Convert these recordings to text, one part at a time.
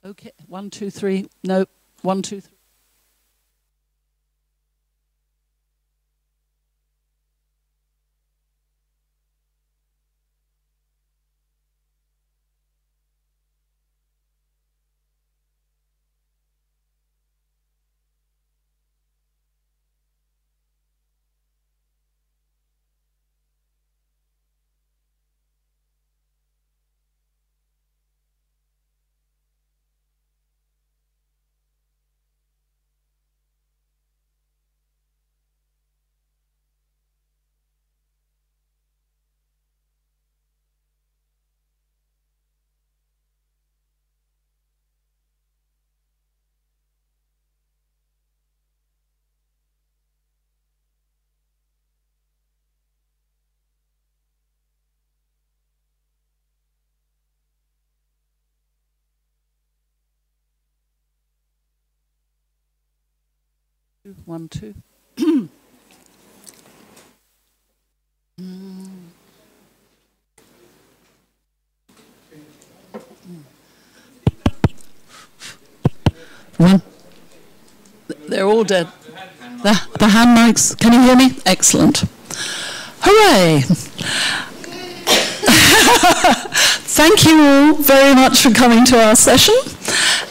Okay, 1, 2, 3. No, 1, 2, 3. One, two. One. They're all dead. The hand mics. Can you hear me? Excellent. Hooray! Thank you all very much for coming to our session.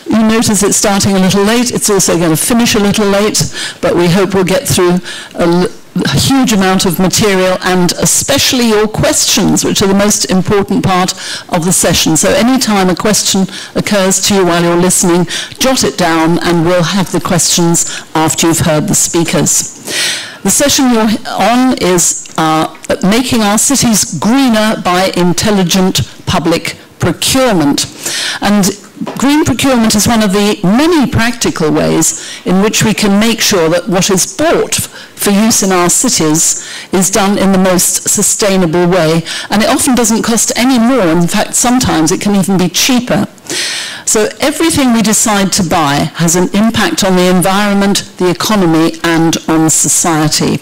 You notice it's starting a little late. It's also going to finish a little late, but we hope we'll get through a huge amount of material, and especially your questions, which are the most important part of the session. So anytime a question occurs to you while you're listening, jot it down, and we'll have the questions after you've heard the speakers. The session you're on is making our cities greener by intelligent public procurement. And green procurement is one of the many practical ways in which we can make sure that what is bought for use in our cities is done in the most sustainable way. And it often doesn't cost any more. In fact, sometimes it can even be cheaper. So everything we decide to buy has an impact on the environment, the economy, and on society.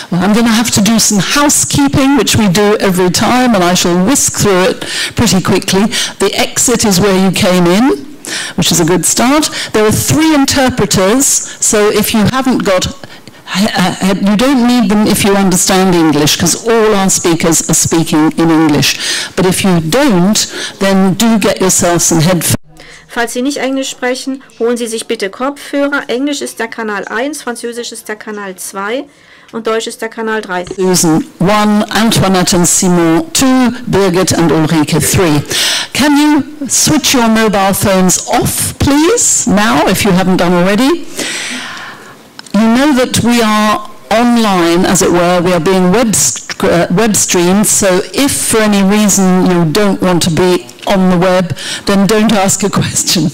Well, I'm going to have to do some housekeeping, which we do every time, and I shall whisk through it pretty quickly. The exit is where you came in, which is a good start. There are 3 interpreters, so if you haven't got you don't need them if you understand English, because all our speakers are speaking in English. But if you don't, then do get yourself some headphones. Falls Sie nicht Englisch sprechen, holen Sie sich bitte Kopfhörer. Englisch ist der Kanal 1, Französisch ist der Kanal 2 und Deutsch ist der Kanal 3. Susan 1, Antoinette and Simon 2, Birgit and Ulrike 3. Can you switch your mobile phones off, please, now, if you haven't done already? You know that we are online, as it were. We are being web streamed, so if for any reason you don't want to be on the web, then don't ask a question.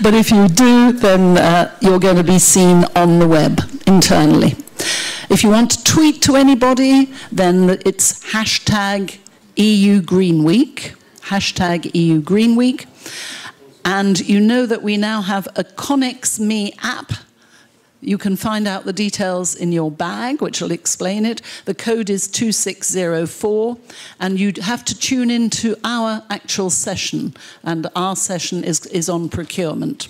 But if you do, then you're going to be seen on the web internally. If you want to tweet to anybody, then it's hashtag EU Green Week, hashtag EU Green Week. And you know that we now have a Connex Me app. You can find out the details in your bag, which will explain it. The code is 2604, and you'd have to tune into our actual session, and our session is on procurement.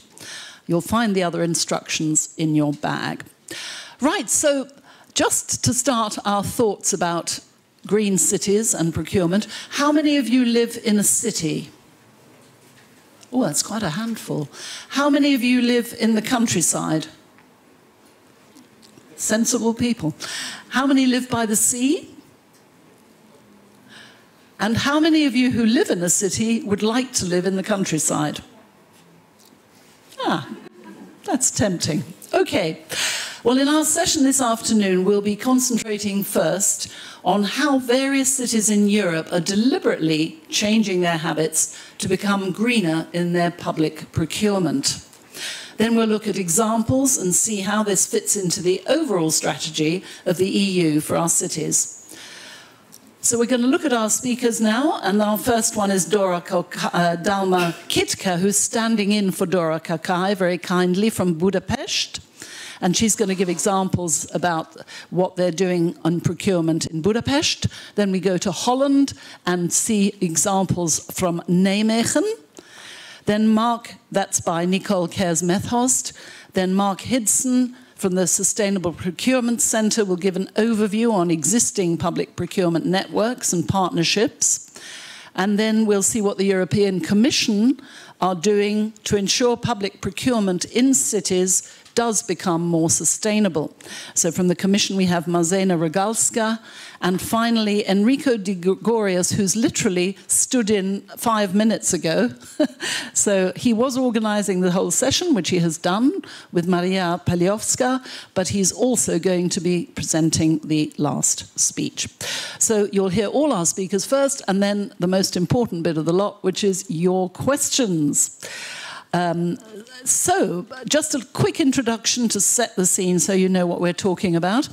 You'll find the other instructions in your bag. Right, so just to start our thoughts about green cities and procurement, how many of you live in a city? Oh, that's quite a handful. How many of you live in the countryside? Sensible people. How many live by the sea? And how many of you who live in a city would like to live in the countryside? Ah, that's tempting. Okay. Well, in our session this afternoon, we'll be concentrating first on how various cities in Europe are deliberately changing their habits to become greener in their public procurement. Then we'll look at examples and see how this fits into the overall strategy of the EU for our cities. So we're going to look at our speakers now, and our first one is Dora Dalma Kitka, who's standing in for Dora Kakai very kindly from Budapest. And she's going to give examples about what they're doing on procurement in Budapest. Then we go to Holland and see examples from Nijmegen. Then Mark, that's by Nicole Kers-Methorst. Then Mark Hidson from the Sustainable Procurement Centre will give an overview on existing public procurement networks and partnerships. And then we'll see what the European Commission are doing to ensure public procurement in cities does become more sustainable. So from the Commission we have Marzena Rogalska, and finally Enrico Di Gregorius, who's literally stood in 5 minutes ago. So he was organising the whole session, which he has done with Maria Paliowska, but he's also going to be presenting the last speech. So you'll hear all our speakers first, and then the most important bit of the lot, which is your questions. So, just a quick introduction to set the scene so you know what we're talking about.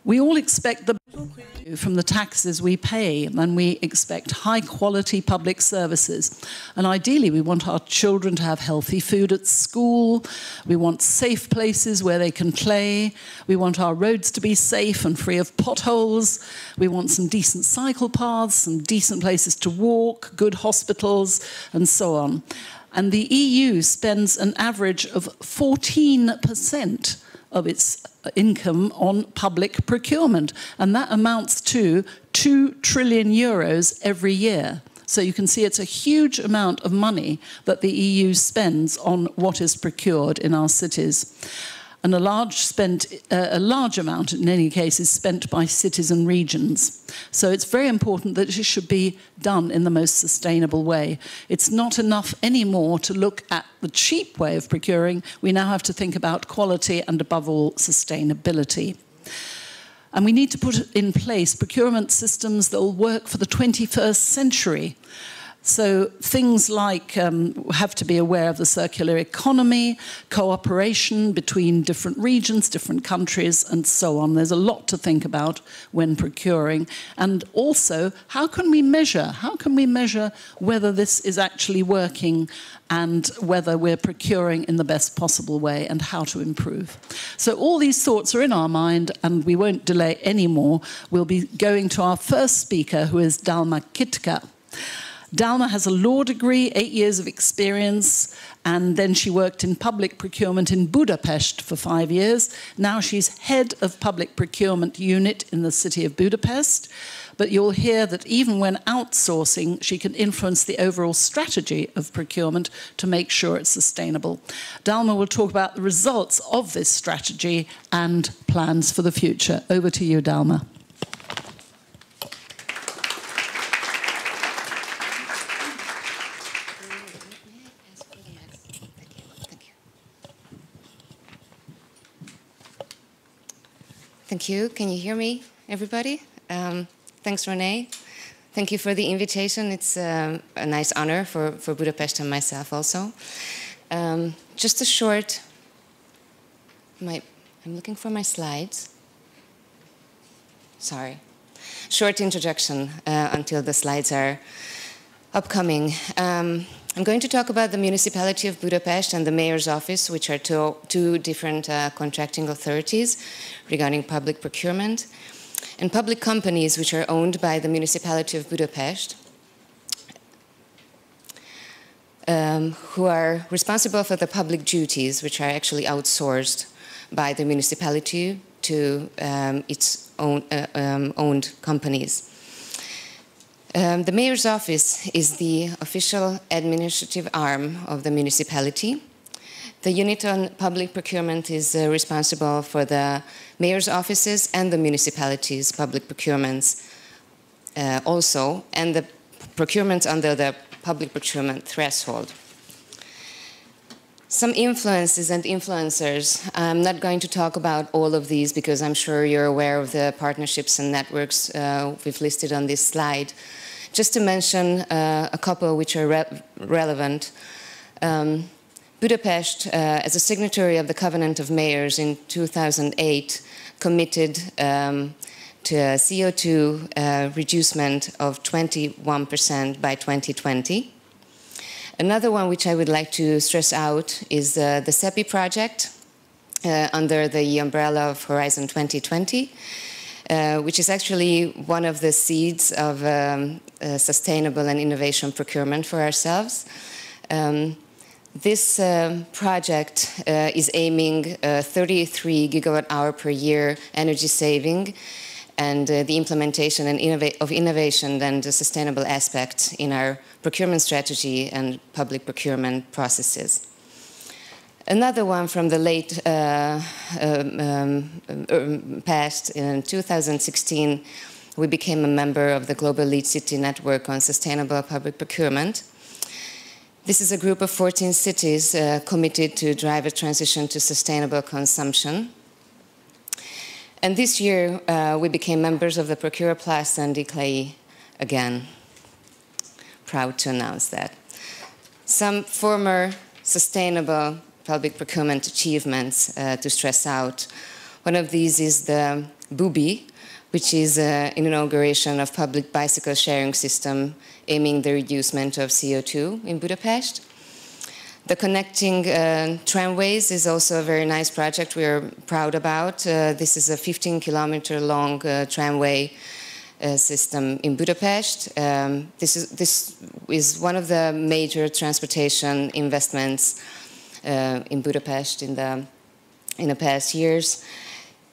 We all expect the from the taxes we pay, and we expect high-quality public services. And ideally, we want our children to have healthy food at school. We want safe places where they can play. We want our roads to be safe and free of potholes. We want some decent cycle paths, some decent places to walk, good hospitals, and so on. And the EU spends an average of 14% of its income on public procurement, and that amounts to 2 trillion euros every year. So you can see it's a huge amount of money that the EU spends on what is procured in our cities. And a large amount, in any case, is spent by cities and regions. So it's very important that it should be done in the most sustainable way. It's not enough anymore to look at the cheap way of procuring. We now have to think about quality and, above all, sustainability. And we need to put in place procurement systems that will work for the 21st century. So things like have to be aware of the circular economy, cooperation between different regions, different countries, and so on. There's a lot to think about when procuring. And also, how can we measure? How can we measure whether this is actually working and whether we're procuring in the best possible way and how to improve? So all these thoughts are in our mind, and we won't delay any more. We'll be going to our first speaker, who is Dalma Kitka. Dalma has a law degree, 8 years of experience, and then she worked in public procurement in Budapest for 5 years. Now she's head of public procurement unit in the city of Budapest. But you'll hear that even when outsourcing, she can influence the overall strategy of procurement to make sure it's sustainable. Dalma will talk about the results of this strategy and plans for the future. Over to you, Dalma. Thank you. Can you hear me, everybody? Thanks, Renee. Thank you for the invitation. It's a nice honor for Budapest and myself also. Just a short... I'm looking for my slides. Sorry. Short introduction until the slides are upcoming. I'm going to talk about the municipality of Budapest and the mayor's office, which are two different contracting authorities regarding public procurement, and public companies which are owned by the municipality of Budapest, who are responsible for the public duties, which are actually outsourced by the municipality to its own owned companies. The mayor's office is the official administrative arm of the municipality. The unit on public procurement is responsible for the mayor's offices and the municipality's public procurements also, and the procurement under the public procurement threshold. Some influences and influencers. I'm not going to talk about all of these because I'm sure you're aware of the partnerships and networks we've listed on this slide. Just to mention a couple which are relevant. Budapest, as a signatory of the Covenant of Mayors in 2008, committed to a CO2 reducement of 21% by 2020. Another one which I would like to stress out is the CEPI project under the umbrella of Horizon 2020, which is actually one of the seeds of sustainable and innovation procurement for ourselves. This project is aiming 33 gigawatt hour per year energy saving and the implementation and of innovation and the sustainable aspects in our procurement strategy and public procurement processes. Another one from the late past, in 2016, we became a member of the Global Lead City Network on Sustainable Public Procurement. This is a group of 14 cities committed to drive a transition to sustainable consumption. And this year, we became members of the Procure Plus and DCLAI again. Proud to announce that. Some former sustainable public procurement achievements to stress out. One of these is the BUBI, which is an inauguration of public bicycle sharing system aiming the reducement of CO2 in Budapest. The connecting tramways is also a very nice project we are proud about. This is a 15-kilometer long tramway system in Budapest. This is one of the major transportation investments in Budapest in the past years.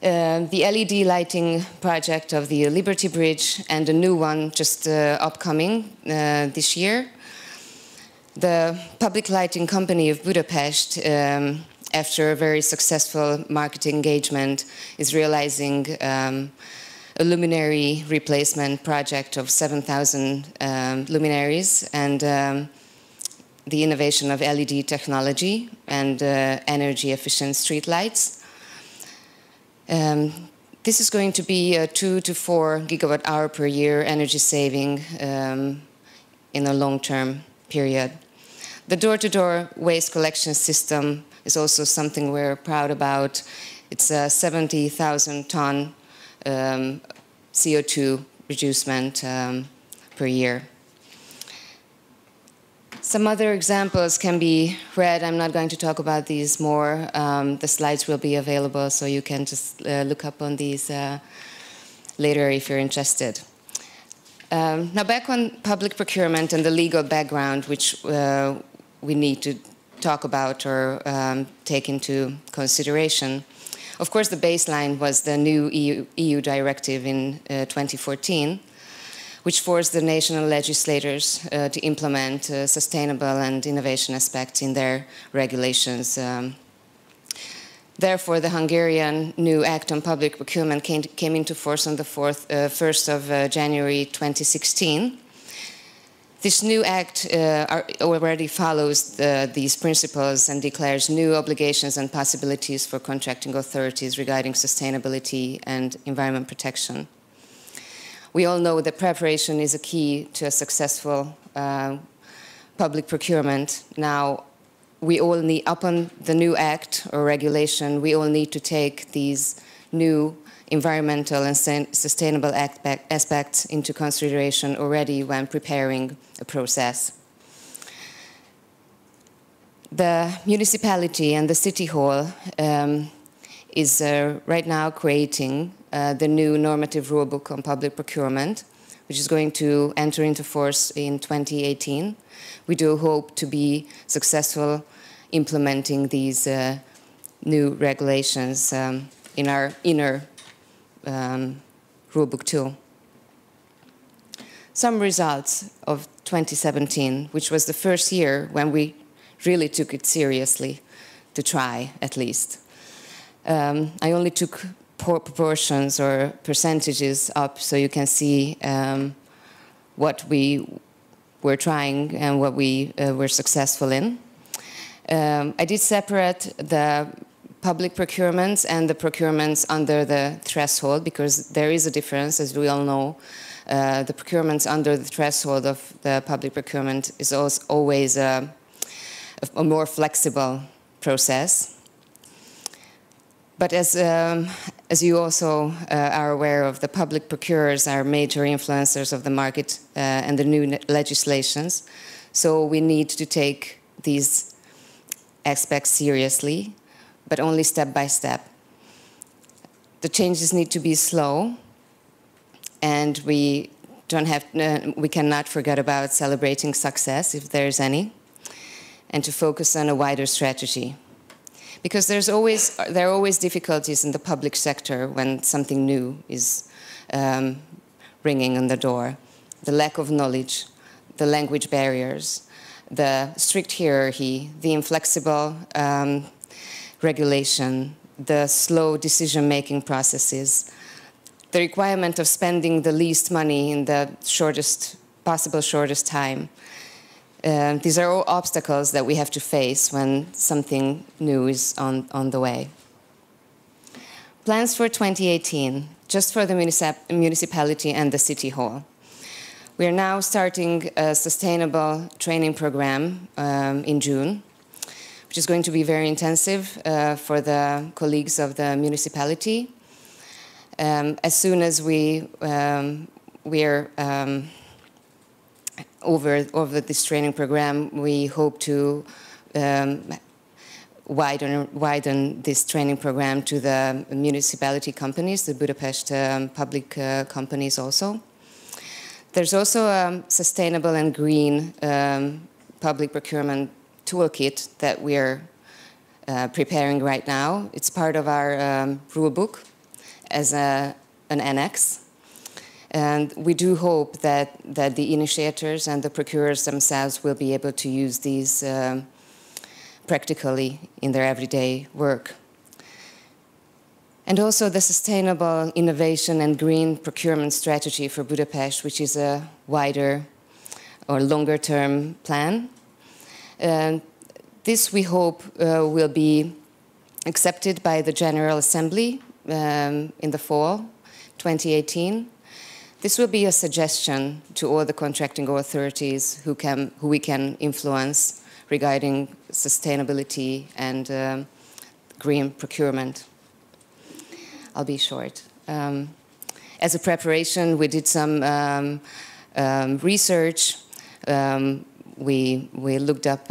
The LED lighting project of the Liberty Bridge and a new one just upcoming this year. The public lighting company of Budapest, after a very successful market engagement, is realizing a luminary replacement project of 7,000 luminaries and the innovation of LED technology and energy efficient streetlights. This is going to be a 2 to 4 gigawatt hour per year energy saving in a long-term period. The door-to-door waste collection system is also something we're proud about. It's a 70,000 ton CO2 reducement per year. Some other examples can be read. I'm not going to talk about these more. The slides will be available, so you can just look up on these later if you're interested. Now back on public procurement and the legal background, which we need to talk about or take into consideration. Of course, the baseline was the new EU directive in 2014, which forced the national legislators to implement sustainable and innovation aspects in their regulations. Therefore, the Hungarian new Act on Public Procurement came into force on the 1st of January 2016. This new act already follows these principles and declares new obligations and possibilities for contracting authorities regarding sustainability and environment protection. We all know that preparation is a key to a successful public procurement. Now, we all need, upon the new act or regulation, we all need to take these new environmental and sustainable aspects into consideration already when preparing a process. The municipality and the city hall is right now creating the new normative rulebook on public procurement, which is going to enter into force in 2018. We do hope to be successful implementing these new regulations in our inner rulebook too. Some results of 2017, which was the first year when we really took it seriously, to try at least. I only took proportions or percentages up so you can see what we were trying and what we were successful in. I did separate the public procurements and the procurements under the threshold, because there is a difference, as we all know. The procurements under the threshold of the public procurement is always a more flexible process. But as you also are aware of, the public procurers are major influencers of the market and the new legislations. So we need to take these aspects seriously, but only step by step. The changes need to be slow, and we cannot forget about celebrating success, if there's any. and to focus on a wider strategy. Because there are always difficulties in the public sector when something new is ringing on the door. The lack of knowledge, the language barriers, the strict hierarchy, the inflexible regulation, the slow decision-making processes, the requirement of spending the least money in the possible shortest time. These are all obstacles that we have to face when something new is on the way. Plans for 2018, just for the municipality and the city hall. We are now starting a sustainable training program in June, which is going to be very intensive for the colleagues of the municipality. As soon as we are over this training program, we hope to widen this training program to the municipality companies, the Budapest public companies also. There's also a sustainable and green public procurement toolkit that we're preparing right now. It's part of our rule book as an annex. And we do hope that the initiators and the procurers themselves will be able to use these practically in their everyday work. And also the sustainable innovation and green procurement strategy for Budapest, which is a wider or longer term plan. This we hope will be accepted by the General Assembly in the fall 2018. This will be a suggestion to all the contracting authorities who we can influence regarding sustainability and green procurement. I'll be short. As a preparation, we did some research. We looked up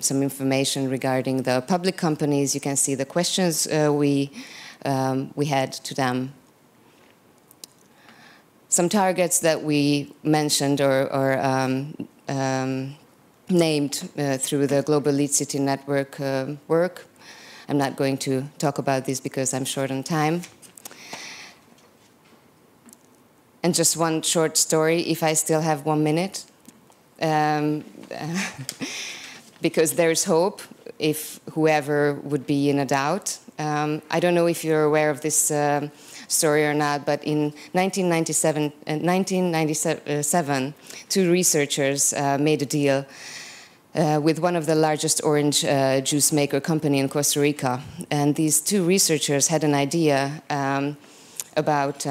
some information regarding the public companies. You can see the questions we had to them. Some targets that we mentioned or named through the Global Lead City Network work. I'm not going to talk about this because I'm short on time. And just one short story, if I still have 1 minute. Because there's hope if whoever would be in a doubt. I don't know if you're aware of this story or not, but in 1997, two researchers made a deal with one of the largest orange juice maker company in Costa Rica. And these two researchers had an idea about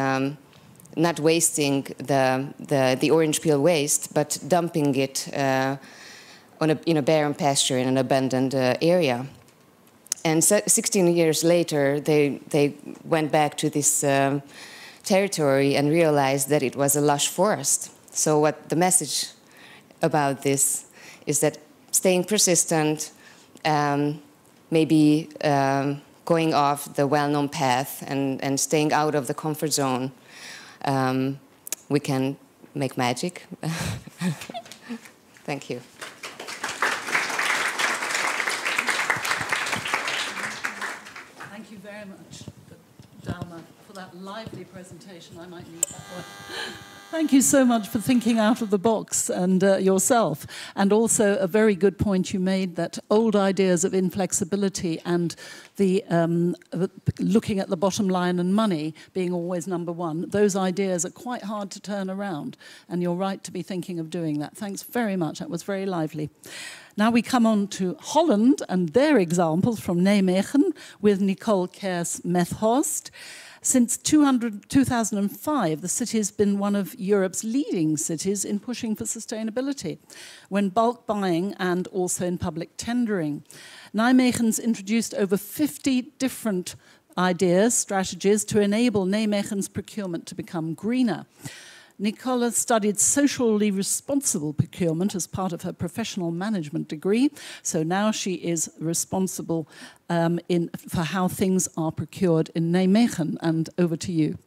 not wasting the orange peel waste, but dumping it in a barren pasture in an abandoned area. And 16 years later, they went back to this territory and realized that it was a lush forest. So what the message about this is that staying persistent, maybe going off the well-known path and staying out of the comfort zone, we can make magic. Thank you. Thank you very much, Dalma, for that lively presentation. I might need that one. Thank you so much for thinking out of the box and yourself. And also a very good point you made that old ideas of inflexibility and the looking at the bottom line and money being always number one, those ideas are quite hard to turn around. And you're right to be thinking of doing that. Thanks very much. That was very lively. Now we come on to Holland and their examples from Nijmegen with Nicole Kers-Methorst. Since 2005, the city has been one of Europe's leading cities in pushing for sustainability, when bulk buying and also in public tendering. Nijmegen's introduced over 50 different ideas, strategies to enable Nijmegen's procurement to become greener. Nicola studied socially responsible procurement as part of her professional management degree, so now she is responsible for how things are procured in Nijmegen. And over to you.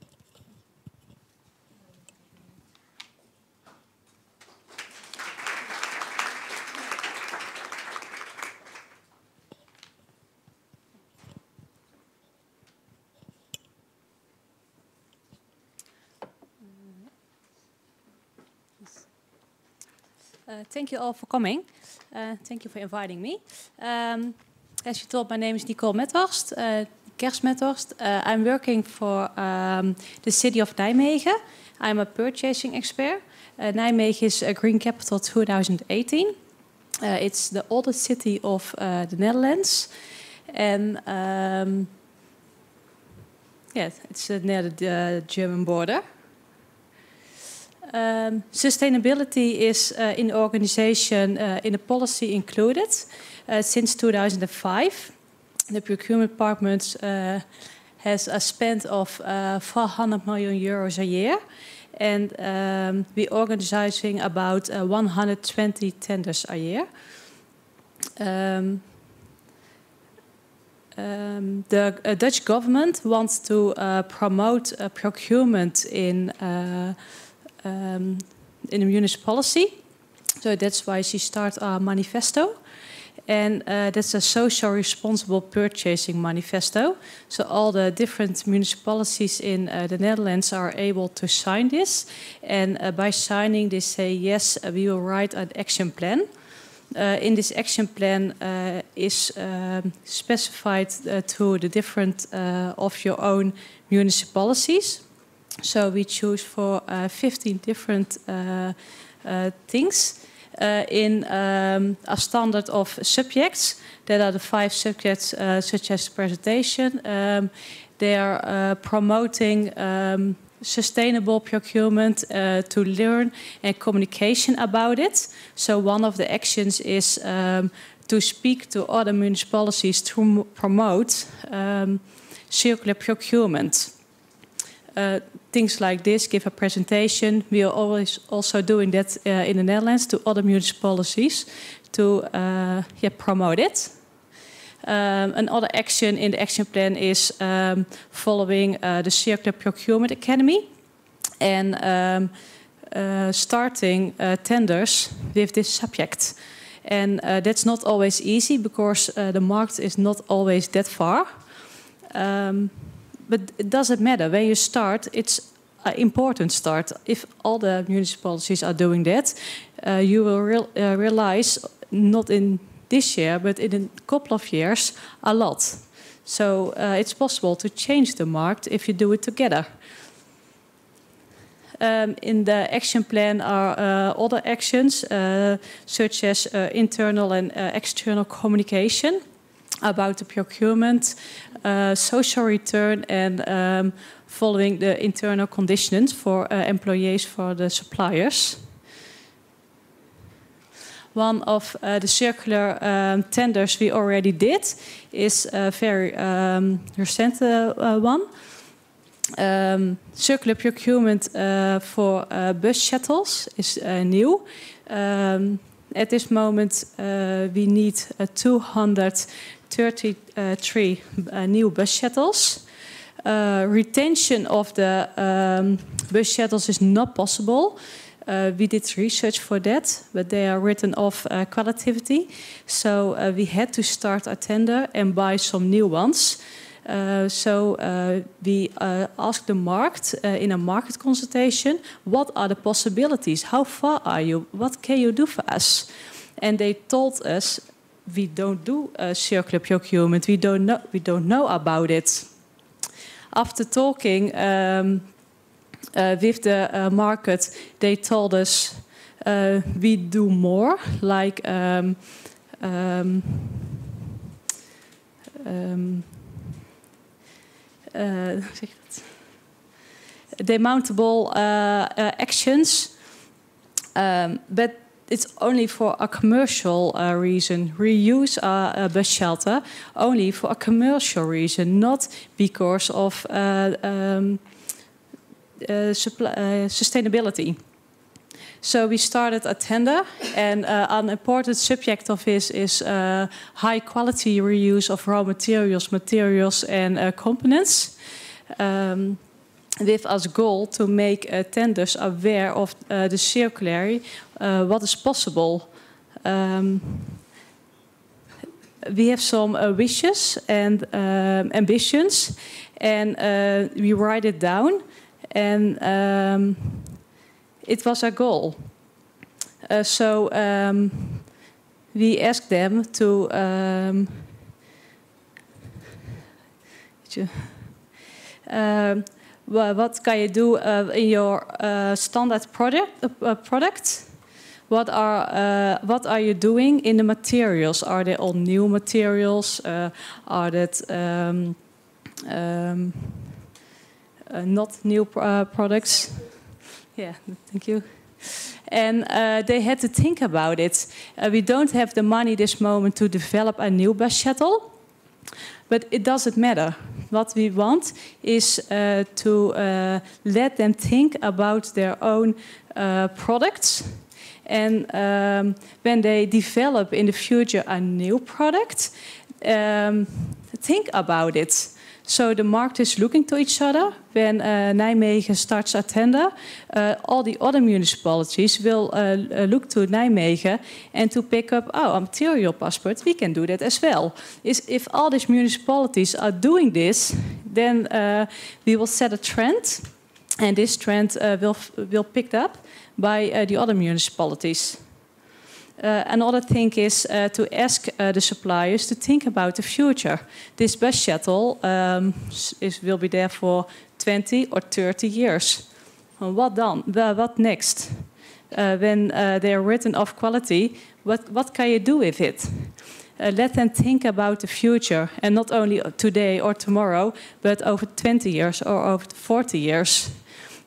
Thank you all for coming. Thank you for inviting me. As you told, my name is Nicole Methorst, Kers Methorst. I'm working for the city of Nijmegen. I'm a purchasing expert. Nijmegen is a Green Capital 2018. It's the oldest city of the Netherlands. And yeah, it's near the German border. Sustainability is in the organization in the policy included since 2005. The procurement department has a spend of 400 million euros a year, and we're organizing about 120 tenders a year. The Dutch government wants to promote procurement in the municipality, so that's why she started our manifesto, and that's a social responsible purchasing manifesto. So all the different municipalities in the Netherlands are able to sign this, and by signing, they say yes, we will write an action plan. In this action plan is specified to the different of your own municipalities. So we choose for 15 different things in a standard of subjects. That are the 5 subjects such as presentation. They are promoting sustainable procurement, to learn and communication about it. So one of the actions is to speak to other municipalities to promote circular procurement. Things like this, give a presentation. We are always also doing that in the Netherlands to other municipalities to promote it. Another action in the action plan is following the Circular Procurement Academy and starting tenders with this subject. And that's not always easy because the market is not always that far. But it doesn't matter. When you start, it's an important start. If all the municipalities are doing that, you will realize, not in this year, but in a couple of years, a lot. So it's possible to change the market if you do it together. In the action plan are other actions, such as internal and external communication about the procurement, social return, and following the internal conditions for employees, for the suppliers. One of the circular tenders we already did is a very recent one. Circular procurement for bus shuttles is new. At this moment, we need 233 new bus shuttles. Retention of the bus shuttles is not possible. We did research for that, but they are written off qualitatively. So we had to start a tender and buy some new ones. So we asked the market in a market consultation, what are the possibilities? How far are you? What can you do for us? And they told us, we don't do circular procurement. We don't know about it. After talking with the market, they told us we do more, like demountable actions, but it's only for a commercial reason. Reuse a bus shelter only for a commercial reason, not because of sustainability. So we started a tender, and an important subject of this is high quality reuse of raw materials and components, with as goal to make tenders aware of the circularity, what is possible. We have some wishes and ambitions, and we write it down, and it was our goal. we asked them to what can you do in your standard product? What are you doing in the materials? Are they all new materials? Are that not new products? Yeah, thank you. And they had to think about it. We don't have the money this moment to develop a new bus shuttle, but it doesn't matter. What we want is to let them think about their own products. And when they develop in the future a new product, think about it. So the market is looking to each other. When Nijmegen starts a tender, all the other municipalities will look to Nijmegen and to pick up, a material passport, we can do that as well. If all these municipalities are doing this, then we will set a trend, and this trend will picked up by the other municipalities. Another thing is to ask the suppliers to think about the future. This bus shuttle will be there for 20 or 30 years. What then? What next? When they are written of quality, what can you do with it? Let them think about the future, and not only today or tomorrow, but over 20 years or over 40 years.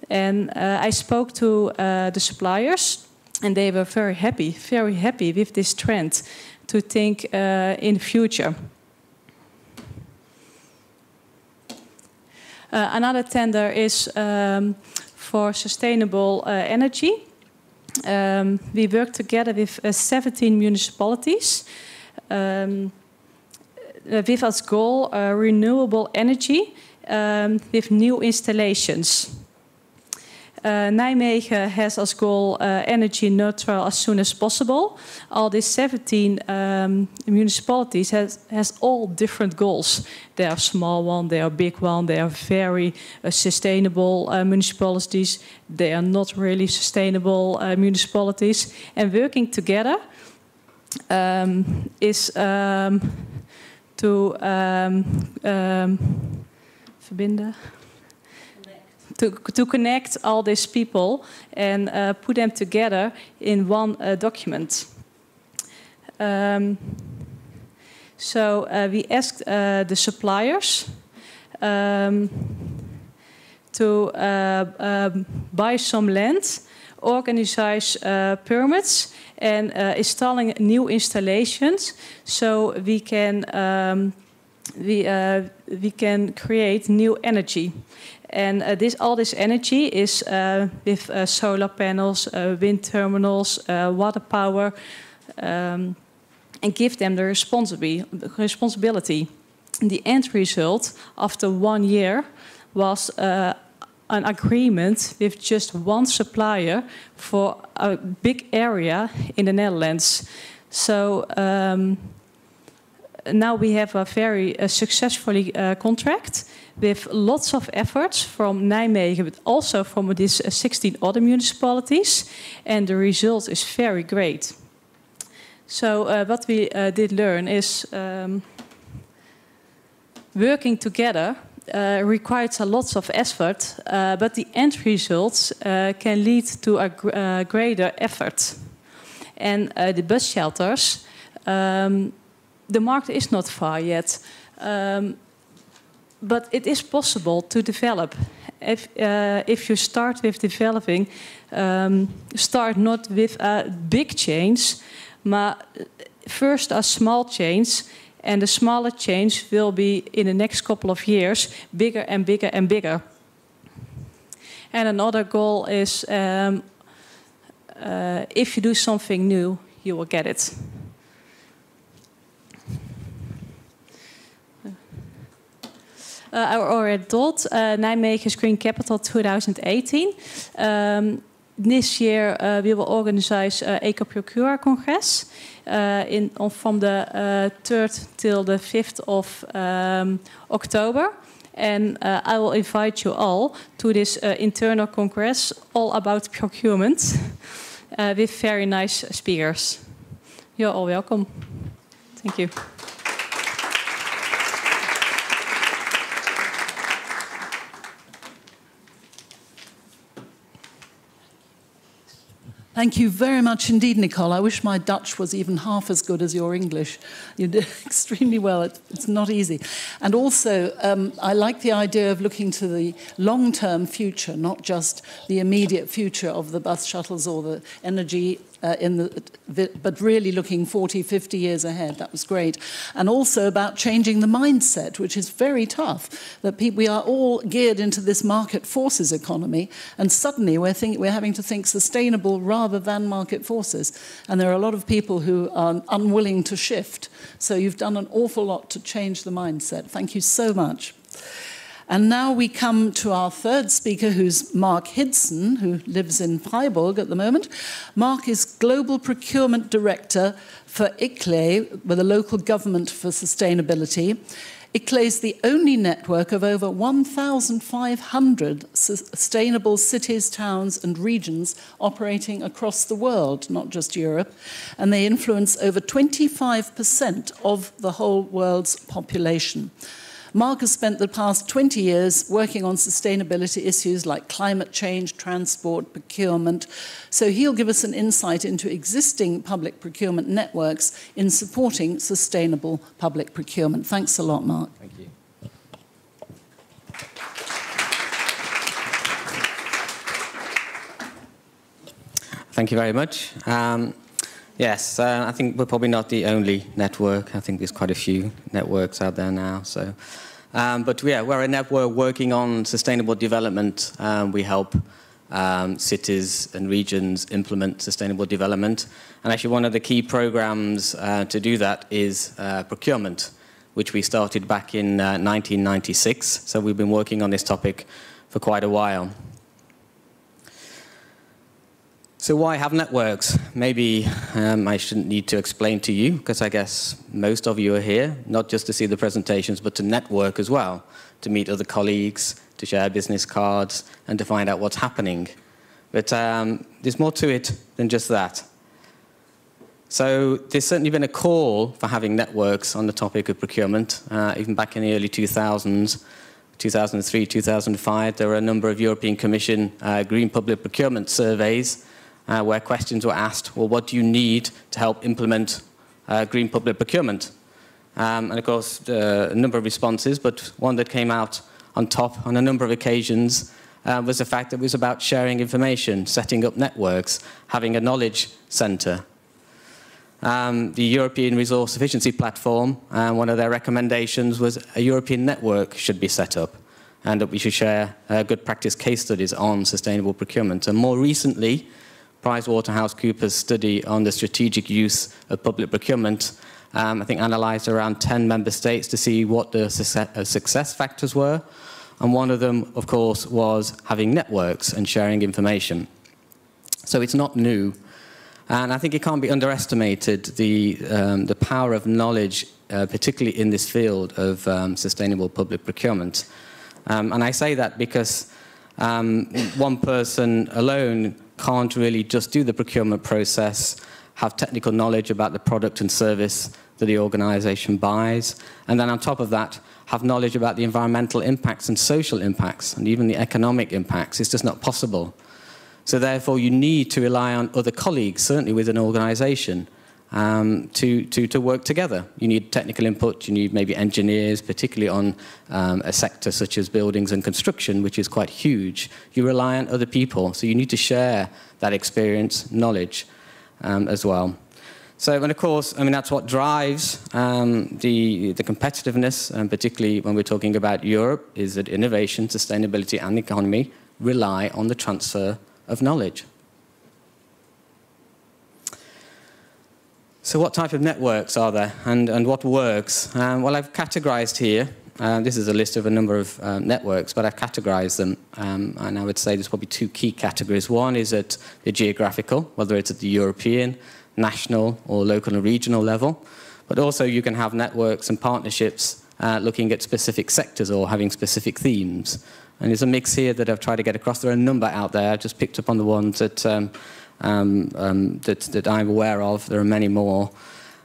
And I spoke to the suppliers, and they were very happy with this trend to think in the future. Another tender is for sustainable energy. We work together with 17 municipalities with as goal renewable energy with new installations. Nijmegen has as goal energy neutral as soon as possible. All these 17 municipalities has all different goals. There are small one, there are big one, they are very sustainable municipalities. They are not really sustainable municipalities. And working together is to verbinden. To connect all these people and put them together in one document. So we asked the suppliers to buy some land, organize permits, and installing new installations, so we can create new energy. And all this energy is with solar panels, wind terminals, water power, and give them the responsibility. The end result, after 1 year, was an agreement with just one supplier for a big area in the Netherlands. So now we have a very successful contract with lots of efforts from Nijmegen, but also from these 16 other municipalities, and the result is very great. So what we did learn is working together requires a lot of effort, but the end results can lead to a greater effort. And the bus shelters, the market is not far yet. But it is possible to develop. If you start with developing, start not with a big change, but first a small change, and the smaller change will be in the next couple of years bigger and bigger and bigger. And another goal is if you do something new, you will get it. I already told Nijmegen's Green Capital 2018. This year we will organize Eco Procure Congress from the 3rd till the 5th of October. And I will invite you all to this internal congress all about procurement. with very nice speakers. You're all welcome. Thank you. Thank you very much indeed, Nicole. I wish my Dutch was even half as good as your English. You did extremely well. It's not easy. And also, I like the idea of looking to the long-term future, not just the immediate future of the bus shuttles or the energy but really looking 40, 50 years ahead. That was great. And also about changing the mindset, which is very tough, that we are all geared into this market forces economy, and suddenly we're having to think sustainable rather than market forces. And there are a lot of people who are unwilling to shift. So you've done an awful lot to change the mindset. Thank you so much. And now we come to our third speaker, who's Mark Hidson, who lives in Freiburg at the moment. Mark is Global Procurement Director for ICLE, with a local government for sustainability. ICLE is the only network of over 1,500 sustainable cities, towns and regions operating across the world, not just Europe, and they influence over 25% of the whole world's population. Mark has spent the past 20 years working on sustainability issues like climate change, transport, procurement. So he'll give us an insight into existing public procurement networks in supporting sustainable public procurement. Thanks a lot, Mark. Thank you. Thank you very much. Yes, I think we're probably not the only network. I think there's quite a few networks out there now. So, but yeah, we're a network working on sustainable development. We help cities and regions implement sustainable development. And actually one of the key programs to do that is procurement, which we started back in 1996. So we've been working on this topic for quite a while. So why have networks? Maybe I shouldn't need to explain to you, because I guess most of you are here, not just to see the presentations, but to network as well, to meet other colleagues, to share business cards, and to find out what's happening. But there's more to it than just that. So there's certainly been a call for having networks on the topic of procurement, even back in the early 2000s. 2003, 2005, there were a number of European Commission green public procurement surveys where questions were asked, well, what do you need to help implement green public procurement? And of course, a number of responses, but one that came out on top on a number of occasions was the fact that it was about sharing information, setting up networks, having a knowledge centre. The European Resource Efficiency Platform, one of their recommendations was a European network should be set up, and that we should share good practice case studies on sustainable procurement. And more recently, PricewaterhouseCoopers' study on the strategic use of public procurement, I think, analysed around 10 member states to see what the success factors were. And one of them, of course, was having networks and sharing information. So it's not new. And I think it can't be underestimated, the power of knowledge, particularly in this field of sustainable public procurement. And I say that because one person alone can't really just do the procurement process, have technical knowledge about the product and service that the organisation buys, and then on top of that, have knowledge about the environmental impacts and social impacts, and even the economic impacts. It's just not possible. So therefore, you need to rely on other colleagues, certainly within an organisation, to work together. You need technical input, you need maybe engineers, particularly on a sector such as buildings and construction, which is quite huge. You rely on other people, so you need to share that experience, knowledge as well. So, and of course, I mean, that's what drives the competitiveness, and particularly when we're talking about Europe, is that innovation, sustainability and the economy rely on the transfer of knowledge. So what type of networks are there, and what works? Well, I've categorized here, this is a list of a number of networks, but I've categorized them, and I would say there's probably two key categories. One is at the geographical, whether it's at the European, national, or local and regional level, but also you can have networks and partnerships looking at specific sectors or having specific themes. And there's a mix here that I've tried to get across. There are a number out there. I just picked up on the ones that that I'm aware of. There are many more.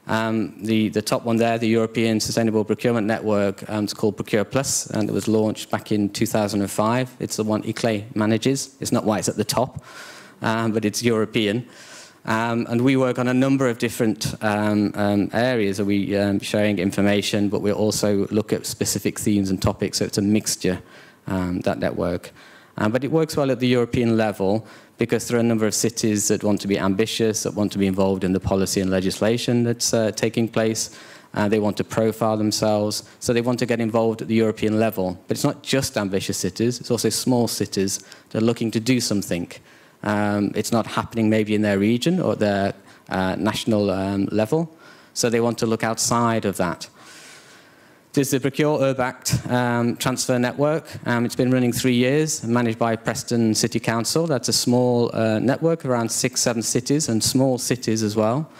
The top one there, the European Sustainable Procurement Network, it's called Procure Plus, and it was launched back in 2005. It's the one ICLE manages. It's not why it's at the top, but it's European. And we work on a number of different areas. We sharing information, but we also look at specific themes and topics, so it's a mixture, that network. But it works well at the European level because there are a number of cities that want to be ambitious, that want to be involved in the policy and legislation that's taking place. They want to profile themselves, so they want to get involved at the European level. But it's not just ambitious cities, it's also small cities that are looking to do something. It's not happening maybe in their region or their national level, so they want to look outside of that. There's the Procure Urbact transfer network. It's been running 3 years, managed by Preston City Council. That's a small network, around 6-7 cities, and small cities as well.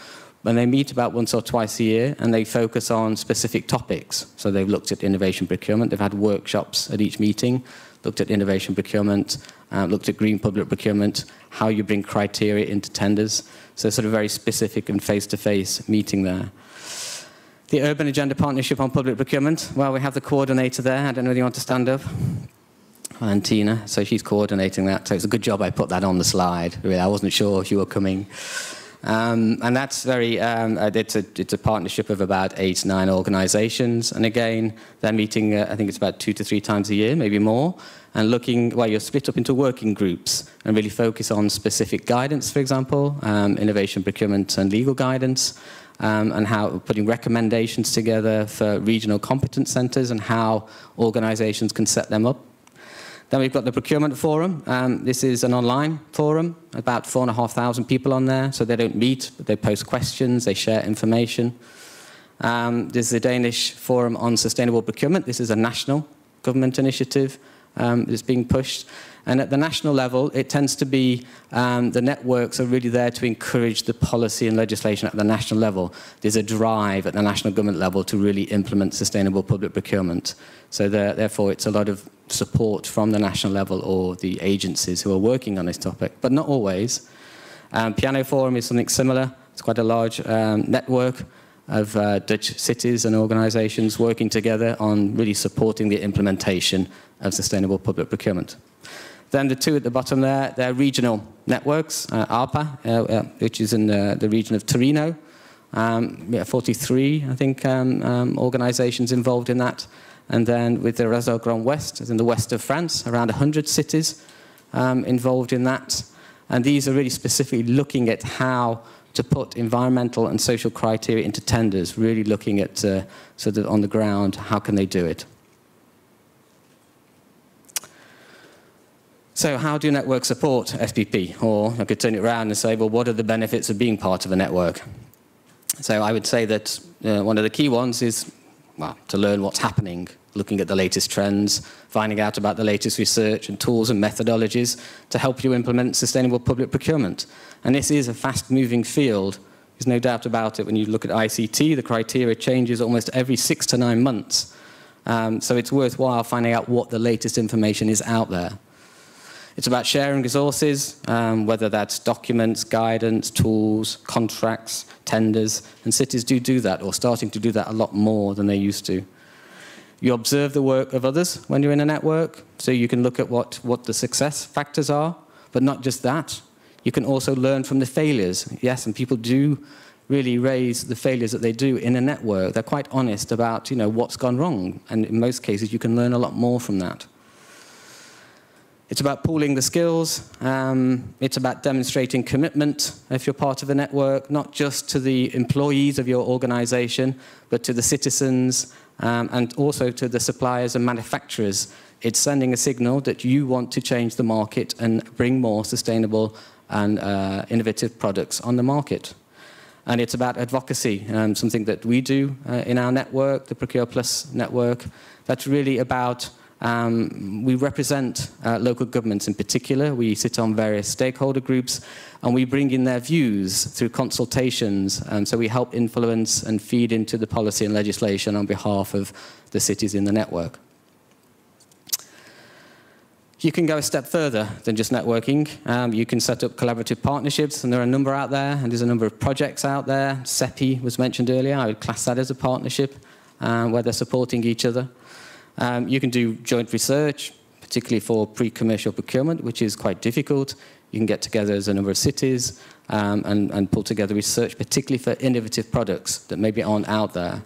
And they meet about once or twice a year, and they focus on specific topics. So they've looked at innovation procurement. They've had workshops at each meeting, looked at innovation procurement, looked at green public procurement, how you bring criteria into tenders. So sort of very specific and face-to-face meeting there. The Urban Agenda Partnership on Public Procurement, well, we have the coordinator there. I don't know whether you want to stand up. And Tina, so she's coordinating that. So it's a good job I put that on the slide. Really, I wasn't sure if you were coming. And that's very, it's a partnership of about 8-9 organisations. And again, they're meeting, I think it's about 2 to 3 times a year, maybe more. And looking, well, you're split up into working groups and really focus on specific guidance, for example, innovation, procurement and legal guidance. And how putting recommendations together for regional competence centres and how organisations can set them up. Then we've got the Procurement Forum. This is an online forum, about 4,500 people on there, so they don't meet, but they post questions, they share information. There's the Danish Forum on Sustainable Procurement. This is a national government initiative that's being pushed. And at the national level, it tends to be the networks are really there to encourage the policy and legislation at the national level. There's a drive at the national government level to really implement sustainable public procurement. So therefore, it's a lot of support from the national level or the agencies who are working on this topic, but not always. Piano Forum is something similar. It's quite a large network of Dutch cities and organisations working together on really supporting the implementation of sustainable public procurement. Then the two at the bottom there, they're regional networks, ARPA, which is in the region of Torino. 43, I think, organisations involved in that. And then with the Réseau Grand Ouest, in the west of France, around 100 cities involved in that. And these are really specifically looking at how to put environmental and social criteria into tenders, really looking at sort of on the ground, how can they do it? So how do networks support SPP? Or I could turn it around and say, well, what are the benefits of being part of a network? So I would say that one of the key ones is, well, to learn what's happening, looking at the latest trends, finding out about the latest research and tools and methodologies to help you implement sustainable public procurement. And this is a fast-moving field. There's no doubt about it. When you look at ICT, the criteria changes almost every 6 to 9 months. So it's worthwhile finding out what the latest information is out there. It's about sharing resources, whether that's documents, guidance, tools, contracts, tenders, and cities do that, or starting to do that a lot more than they used to. You observe the work of others when you're in a network, so you can look at what the success factors are, but not just that. You can also learn from the failures. Yes, and people do really raise the failures that they do in a network. They're quite honest about, what's gone wrong, and in most cases you can learn a lot more from that. It's about pooling the skills. It's about demonstrating commitment if you're part of a network, not just to the employees of your organization, but to the citizens and also to the suppliers and manufacturers. It's sending a signal that you want to change the market and bring more sustainable and innovative products on the market. And it's about advocacy, something that we do in our network, the Procure Plus network. That's really about we represent local governments in particular. We sit on various stakeholder groups and we bring in their views through consultations. So we help influence and feed into the policy and legislation on behalf of the cities in the network. You can go a step further than just networking. You can set up collaborative partnerships, and there are a number out there, and there's a number of projects out there. CEPI was mentioned earlier. I would class that as a partnership where they're supporting each other. You can do joint research, particularly for pre-commercial procurement, which is quite difficult. You can get together as a number of cities and pull together research, particularly for innovative products that maybe aren't out there.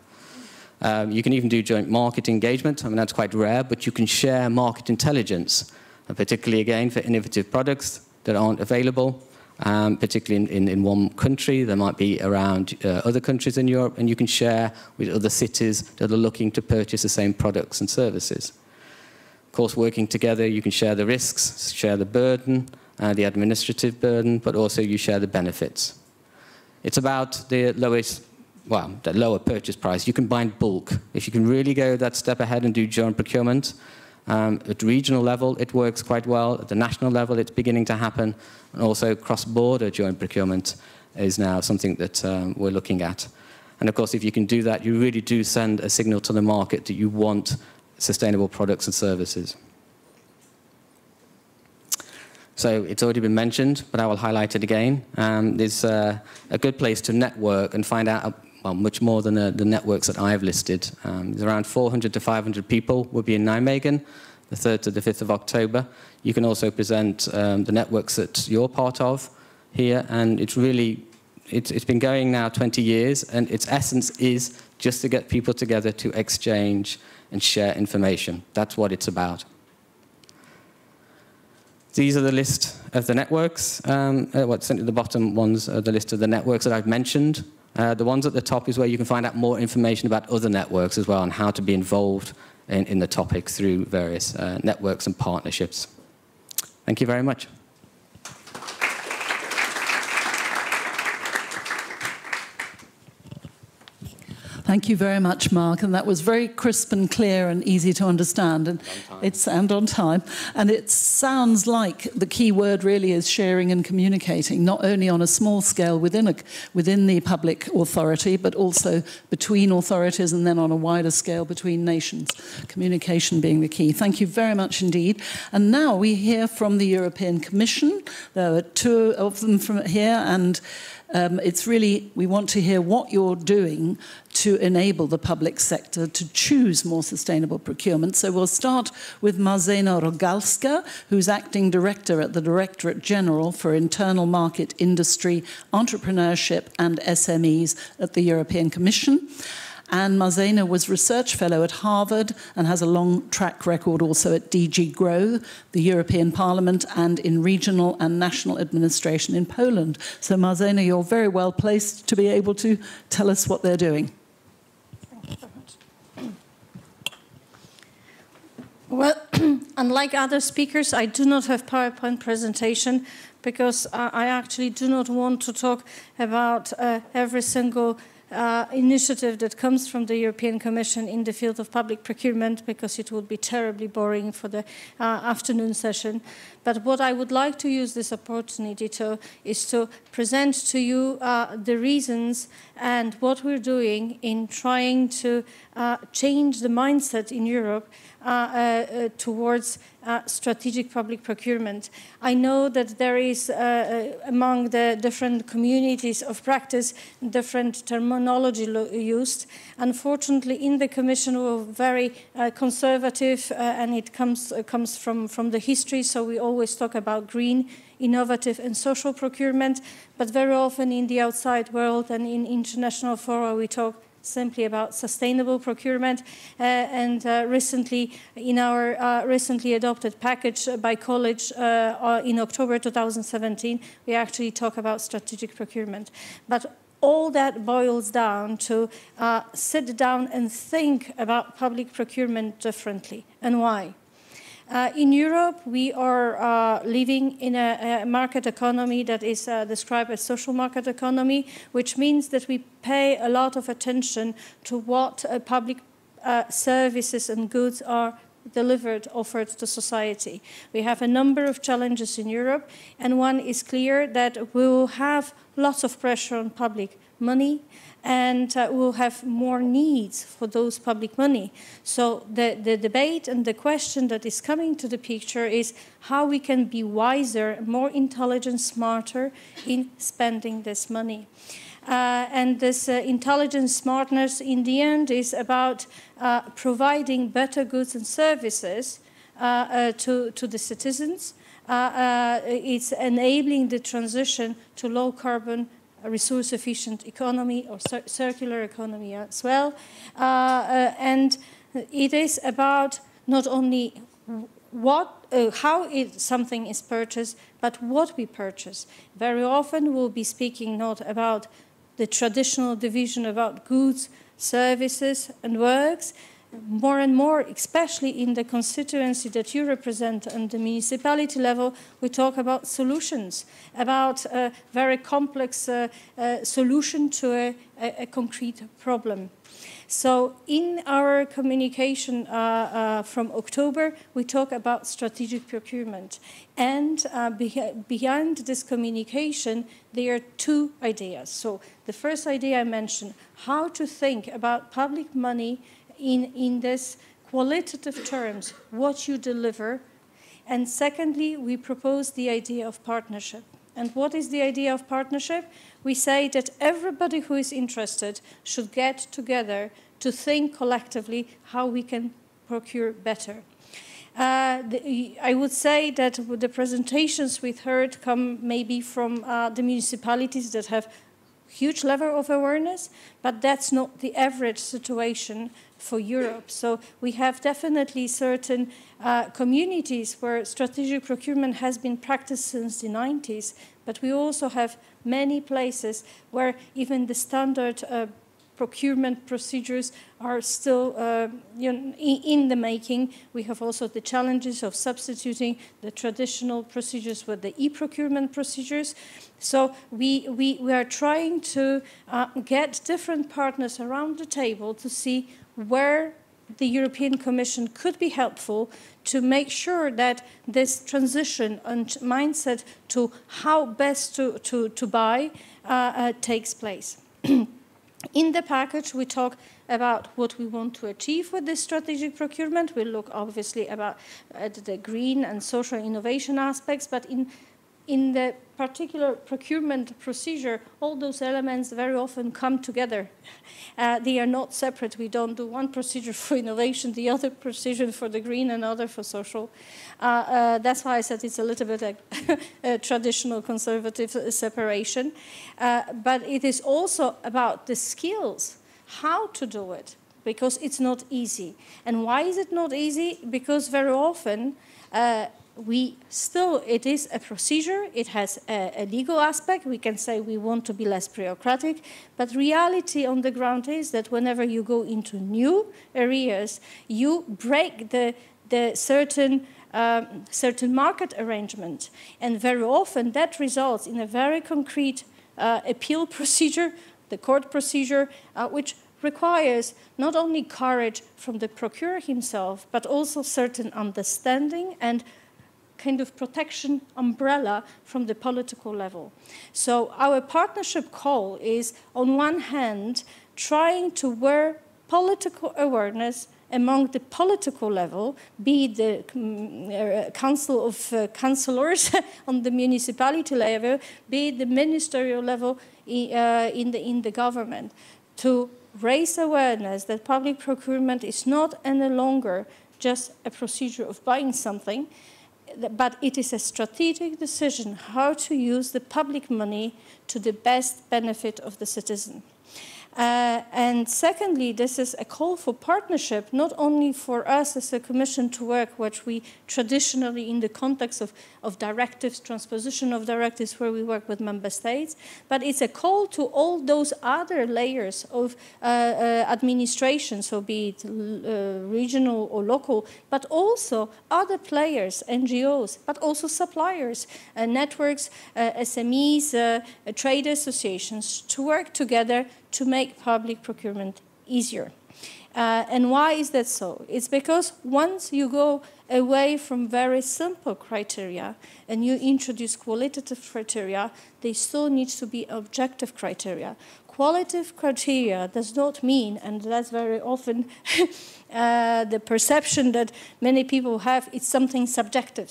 You can even do joint market engagement. I mean, that's quite rare, but you can share market intelligence, and particularly, again, for innovative products that aren't available, particularly in one country. There might be around other countries in Europe, and you can share with other cities that are looking to purchase the same products and services. Of course, working together, you can share the risks, share the burden, the administrative burden, but also you share the benefits. It's about the lower purchase price. You can buy in bulk. If you can really go that step ahead and do joint procurement, at regional level, it works quite well. At the national level, it's beginning to happen. And also cross-border joint procurement is now something that we're looking at. And of course, if you can do that, you really do send a signal to the market that you want sustainable products and services. So it's already been mentioned, but I will highlight it again. There's a good place to network and find out much more than the networks that I've listed. There's around 400 to 500 people will be in Nijmegen, the 3rd to the 5th of October. You can also present the networks that you're part of here, and it's been going now 20 years, and its essence is just to get people together to exchange and share information. That's what it's about. These are the list of the networks. What's at the bottom ones are the list of the networks that I've mentioned. The ones at the top is where you can find out more information about other networks as well and how to be involved in the topic through various networks and partnerships. Thank you very much. Thank you very much, Mark, and that was very crisp and clear and easy to understand, and on time. And it sounds like the key word really is sharing and communicating, not only on a small scale within the public authority, but also between authorities and then on a wider scale between nations. Communication being the key. Thank you very much indeed. And now we hear from the European Commission. There are two of them from here, and it's really, we want to hear what you're doing to enable the public sector to choose more sustainable procurement. So we'll start with Marzena Rogalska, who's acting director at the Directorate General for Internal Market, Industry, Entrepreneurship and SMEs at the European Commission. And Marzena was research fellow at Harvard and has a long track record also at DG GROW, the European Parliament, and in regional and national administration in Poland. So Marzena, you're very well placed to be able to tell us what they're doing. Thank you very much. Well, unlike other speakers, I do not have PowerPoint presentation because I actually do not want to talk about every single initiative that comes from the European Commission in the field of public procurement, because it would be terribly boring for the afternoon session. But what I would like to use this opportunity to is to present to you the reasons and what we're doing in trying to change the mindset in Europe towards strategic public procurement. I know that there is, among the different communities of practice, different terminology used. Unfortunately, in the Commission, we're very conservative, and it comes from the history, so we always talk about green, innovative and social procurement, but very often in the outside world and in international fora, we talk simply about sustainable procurement, and recently in our recently adopted package by college in October 2017, we actually talk about strategic procurement. But all that boils down to sit down and think about public procurement differently. And why? In Europe, we are living in a market economy that is described as social market economy, which means that we pay a lot of attention to what public services and goods are delivered, offered to society. We have a number of challenges in Europe, and one is clear that we will have lots of pressure on public money, and will have more needs for those public money. So the debate and the question that is coming to the picture is how we can be wiser, more intelligent, smarter in spending this money. And this intelligent smartness in the end is about providing better goods and services to the citizens. It's enabling the transition to low carbon, resource-efficient economy or circular economy as well. And it is about not only how something is purchased, but what we purchase. Very often we'll be speaking not about the traditional division about goods, services, and works. More and more, especially in the constituency that you represent on the municipality level, we talk about solutions, about a very complex solution to a concrete problem. So in our communication from October, we talk about strategic procurement. And behind this communication, there are two ideas. So the first idea I mentioned, how to think about public money in this qualitative terms, what you deliver. And secondly, we propose the idea of partnership. And what is the idea of partnership? We say that everybody who is interested should get together to think collectively how we can procure better. I would say that the presentations we've heard come maybe from the municipalities that have huge level of awareness, but that's not the average situation for Europe. So we have definitely certain communities where strategic procurement has been practiced since the 90s, but we also have many places where even the standard procurement procedures are still in the making. We have also the challenges of substituting the traditional procedures with the e-procurement procedures. So we are trying to get different partners around the table to see where the European Commission could be helpful to make sure that this transition and mindset to how best to buy takes place. In the package, we talk about what we want to achieve with this strategic procurement. We look obviously at the green and social innovation aspects, but in the particular procurement procedure, all those elements very often come together. They are not separate. We don't do one procedure for innovation, the other procedure for the green, another for social. That's why I said it's a little bit a traditional conservative separation. But it is also about the skills, how to do it, because it's not easy. And why is it not easy? Because very often, it is a procedure, it has a legal aspect, we can say we want to be less bureaucratic, but reality on the ground is that whenever you go into new areas, you break the certain market arrangement, and very often that results in a very concrete appeal procedure, the court procedure, which requires not only courage from the procurer himself, but also certain understanding and kind of protection umbrella from the political level. So our partnership call is, on one hand, trying to wear political awareness among the political level, be it the council of councillors on the municipality level, be it the ministerial level in the government, to raise awareness that public procurement is not any longer just a procedure of buying something, but it is a strategic decision how to use the public money to the best benefit of the citizen. And secondly, this is a call for partnership, not only for us as a Commission to work, which we traditionally, in the context of directives, transposition of directives, where we work with member states, but it's a call to all those other layers of administration, so be it regional or local, but also other players, NGOs, but also suppliers, networks, SMEs, trade associations, to work together to make public procurement easier. And why is that so? It's because once you go away from very simple criteria and you introduce qualitative criteria, they still need to be objective criteria. qualitative criteria does not mean, and that's very often the perception that many people have, it's something subjective.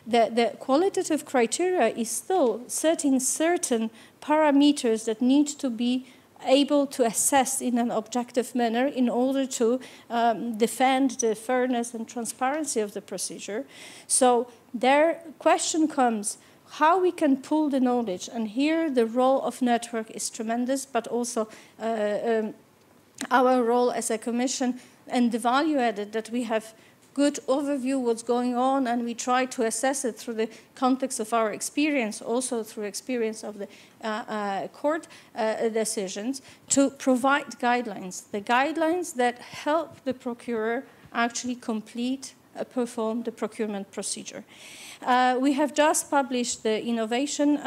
The qualitative criteria is still setting certain parameters that need to be able to assess in an objective manner in order to defend the fairness and transparency of the procedure. So their question comes, how we can pool the knowledge, and here the role of network is tremendous, but also our role as a commission and the value added that we have good overview what's going on, and we try to assess it through the context of our experience, also through experience of the court decisions, to provide guidelines, the guidelines that help the procurer actually perform the procurement procedure. We have just published the innovation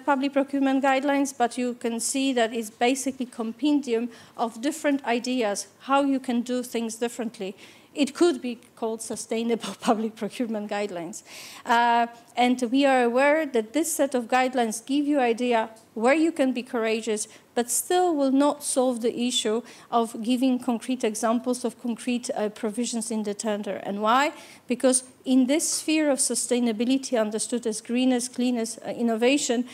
public procurement guidelines, but you can see that it's basically a compendium of different ideas how you can do things differently. It could be called sustainable public procurement guidelines. And we are aware that this set of guidelines give you an idea where you can be courageous, but still will not solve the issue of giving concrete examples of concrete provisions in the tender. And why? Because in this sphere of sustainability, understood as greenest, cleanest innovation,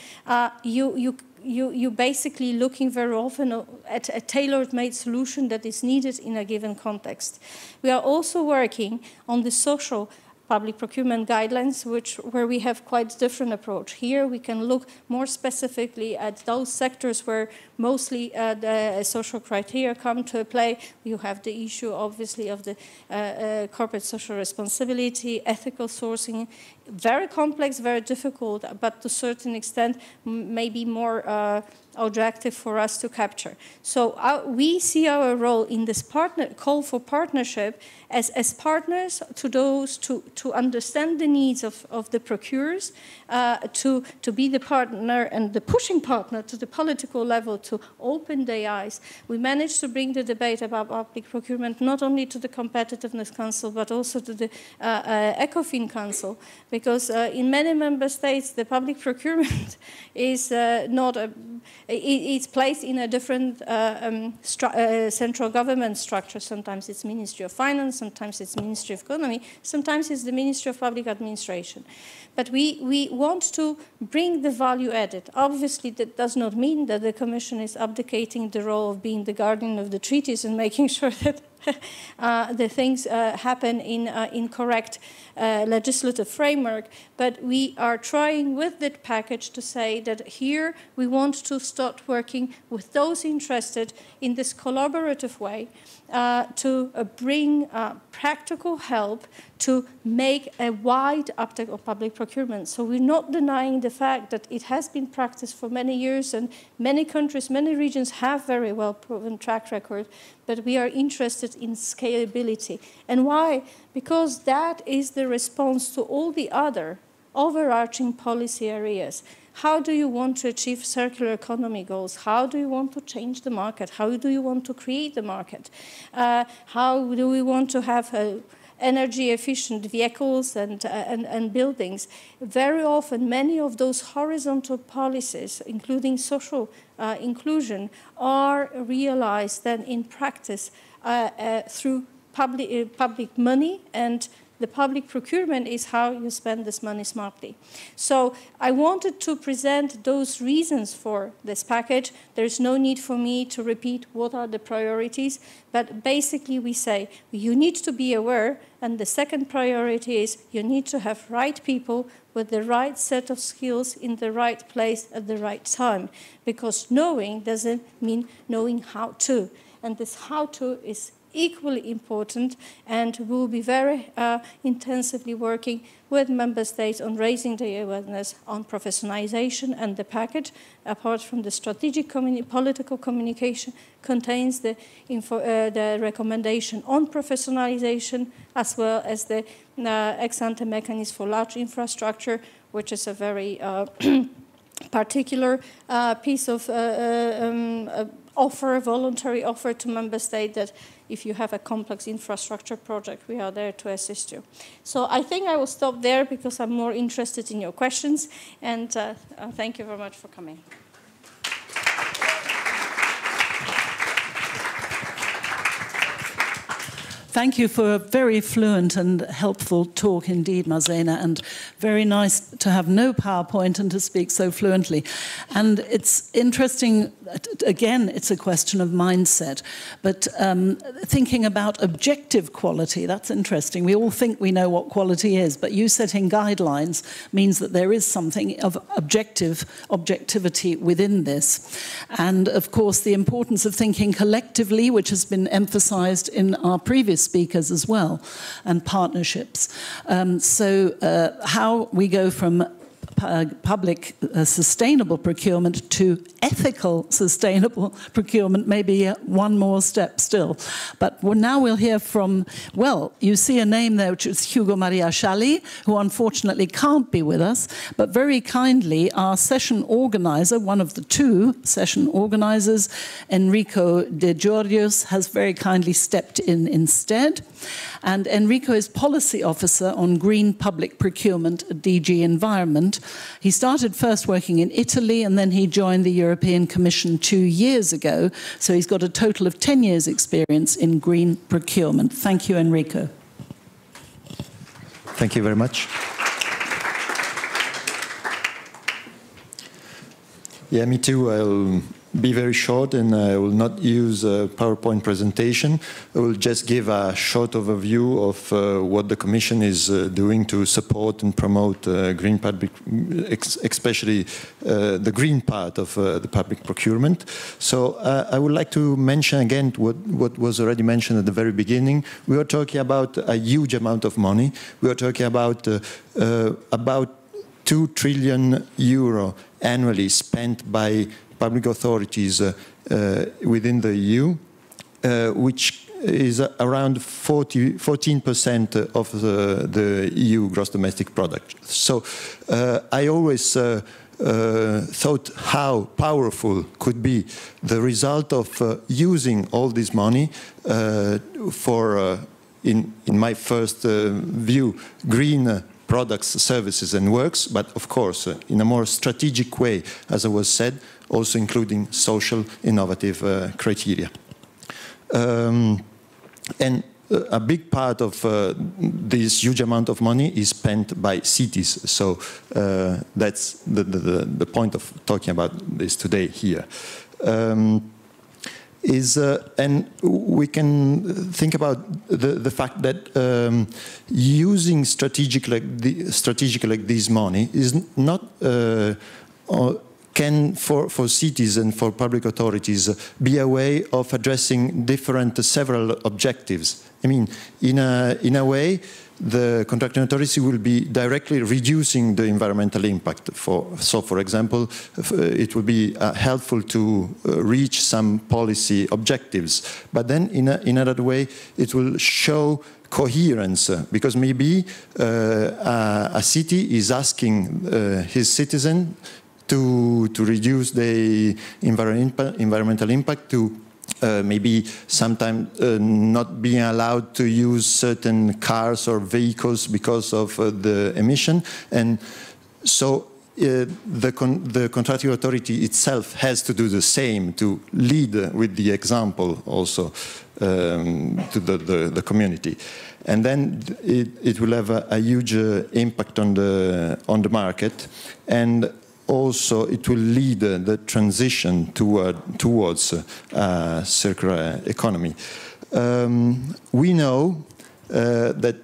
you basically looking very often at a tailor-made solution that is needed in a given context. We are also working on the social public procurement guidelines, where we have quite different approach. Here we can look more specifically at those sectors where mostly the social criteria come to play. You have the issue, obviously, of the corporate social responsibility, ethical sourcing, very complex, very difficult, but to a certain extent maybe more objective for us to capture. So we see our role in this call for partnership as partners to those to understand the needs of the procurers, to be the partner and the pushing partner to the political level to open their eyes. We managed to bring the debate about public procurement not only to the Competitiveness Council but also to the ECOFIN Council, because in many member states the public procurement is it's placed in a different central government structure. Sometimes it's Ministry of Finance, sometimes it's Ministry of Economy, sometimes it's the Ministry of Public Administration. But we want to bring the value added. Obviously, that does not mean that the Commission is abdicating the role of being the guardian of the treaties and making sure that the things happen in correct legislative framework, but we are trying with that package to say that here we want to start working with those interested in this collaborative way to bring practical help to make a wide uptake of public procurement. So we're not denying the fact that it has been practiced for many years, and many countries, many regions have very well proven track record, but we are interested in scalability. And why? Because that is the response to all the other overarching policy areas. How do you want to achieve circular economy goals? How do you want to change the market? How do you want to create the market? How do we want to have energy efficient vehicles and buildings? Very often, many of those horizontal policies, including social inclusion, are realized then in practice through public money, and the public procurement is how you spend this money smartly. So I wanted to present those reasons for this package. There's no need for me to repeat what are the priorities, but basically we say you need to be aware, and the second priority is you need to have right people with the right set of skills in the right place at the right time, because knowing doesn't mean knowing how to, and this how to is equally important, and we will be very intensively working with member states on raising the awareness on professionalization, and the package, apart from the strategic political communication, contains the recommendation on professionalization, as well as the ex-ante mechanism for large infrastructure, which is a very particular piece of voluntary offer to member states, that if you have a complex infrastructure project, we are there to assist you. So I think I will stop there because I'm more interested in your questions, and thank you very much for coming. Thank you for a very fluent and helpful talk indeed, Marzena, and very nice to have no PowerPoint and to speak so fluently. And it's interesting, again, it's a question of mindset, but thinking about objective quality, that's interesting. We all think we know what quality is, but you setting guidelines means that there is something of objectivity within this. And of course, the importance of thinking collectively, which has been emphasized in our previous speakers as well, and partnerships. How we go from public sustainable procurement to ethical sustainable procurement, maybe one more step still. But now we'll hear from, well, you see a name there which is Hugo Maria Schalli, who unfortunately can't be with us, but very kindly our session organizer, one of the two session organizers, Enrico De Giorgios, has very kindly stepped in instead. And Enrico is policy officer on green public procurement at DG Environment. He started first working in Italy, and then he joined the European Commission 2 years ago. So he's got a total of 10 years' experience in green procurement. Thank you, Enrico. Thank you very much. Yeah, me too. I'll be very short, and I will not use a PowerPoint presentation. I will just give a short overview of what the Commission is doing to support and promote green public, especially the green part of the public procurement. So I would like to mention again what was already mentioned at the very beginning. We are talking about a huge amount of money. We are talking about 2 trillion euro annually spent by public authorities within the EU, which is around 14% of the EU gross domestic product. So I always thought how powerful could be the result of using all this money for, in my first view, green products, services and works, but of course in a more strategic way, as I was said, also including social innovative criteria. And a big part of this huge amount of money is spent by cities, so that's the point of talking about this today here. And we can think about the fact that using strategically like this money is not can for cities and for public authorities be a way of addressing several objectives. I mean, in a way, the contracting authority will be directly reducing the environmental impact. So, for example, it will be helpful to reach some policy objectives. But then, in another way, it will show coherence, because maybe a city is asking his citizen to reduce the environmental impact, to maybe sometimes not being allowed to use certain cars or vehicles because of the emission. And so the contracting authority itself has to do the same, to lead with the example also to the community. And then it will have a huge impact on the market, and also it will lead the transition towards a circular economy. We know that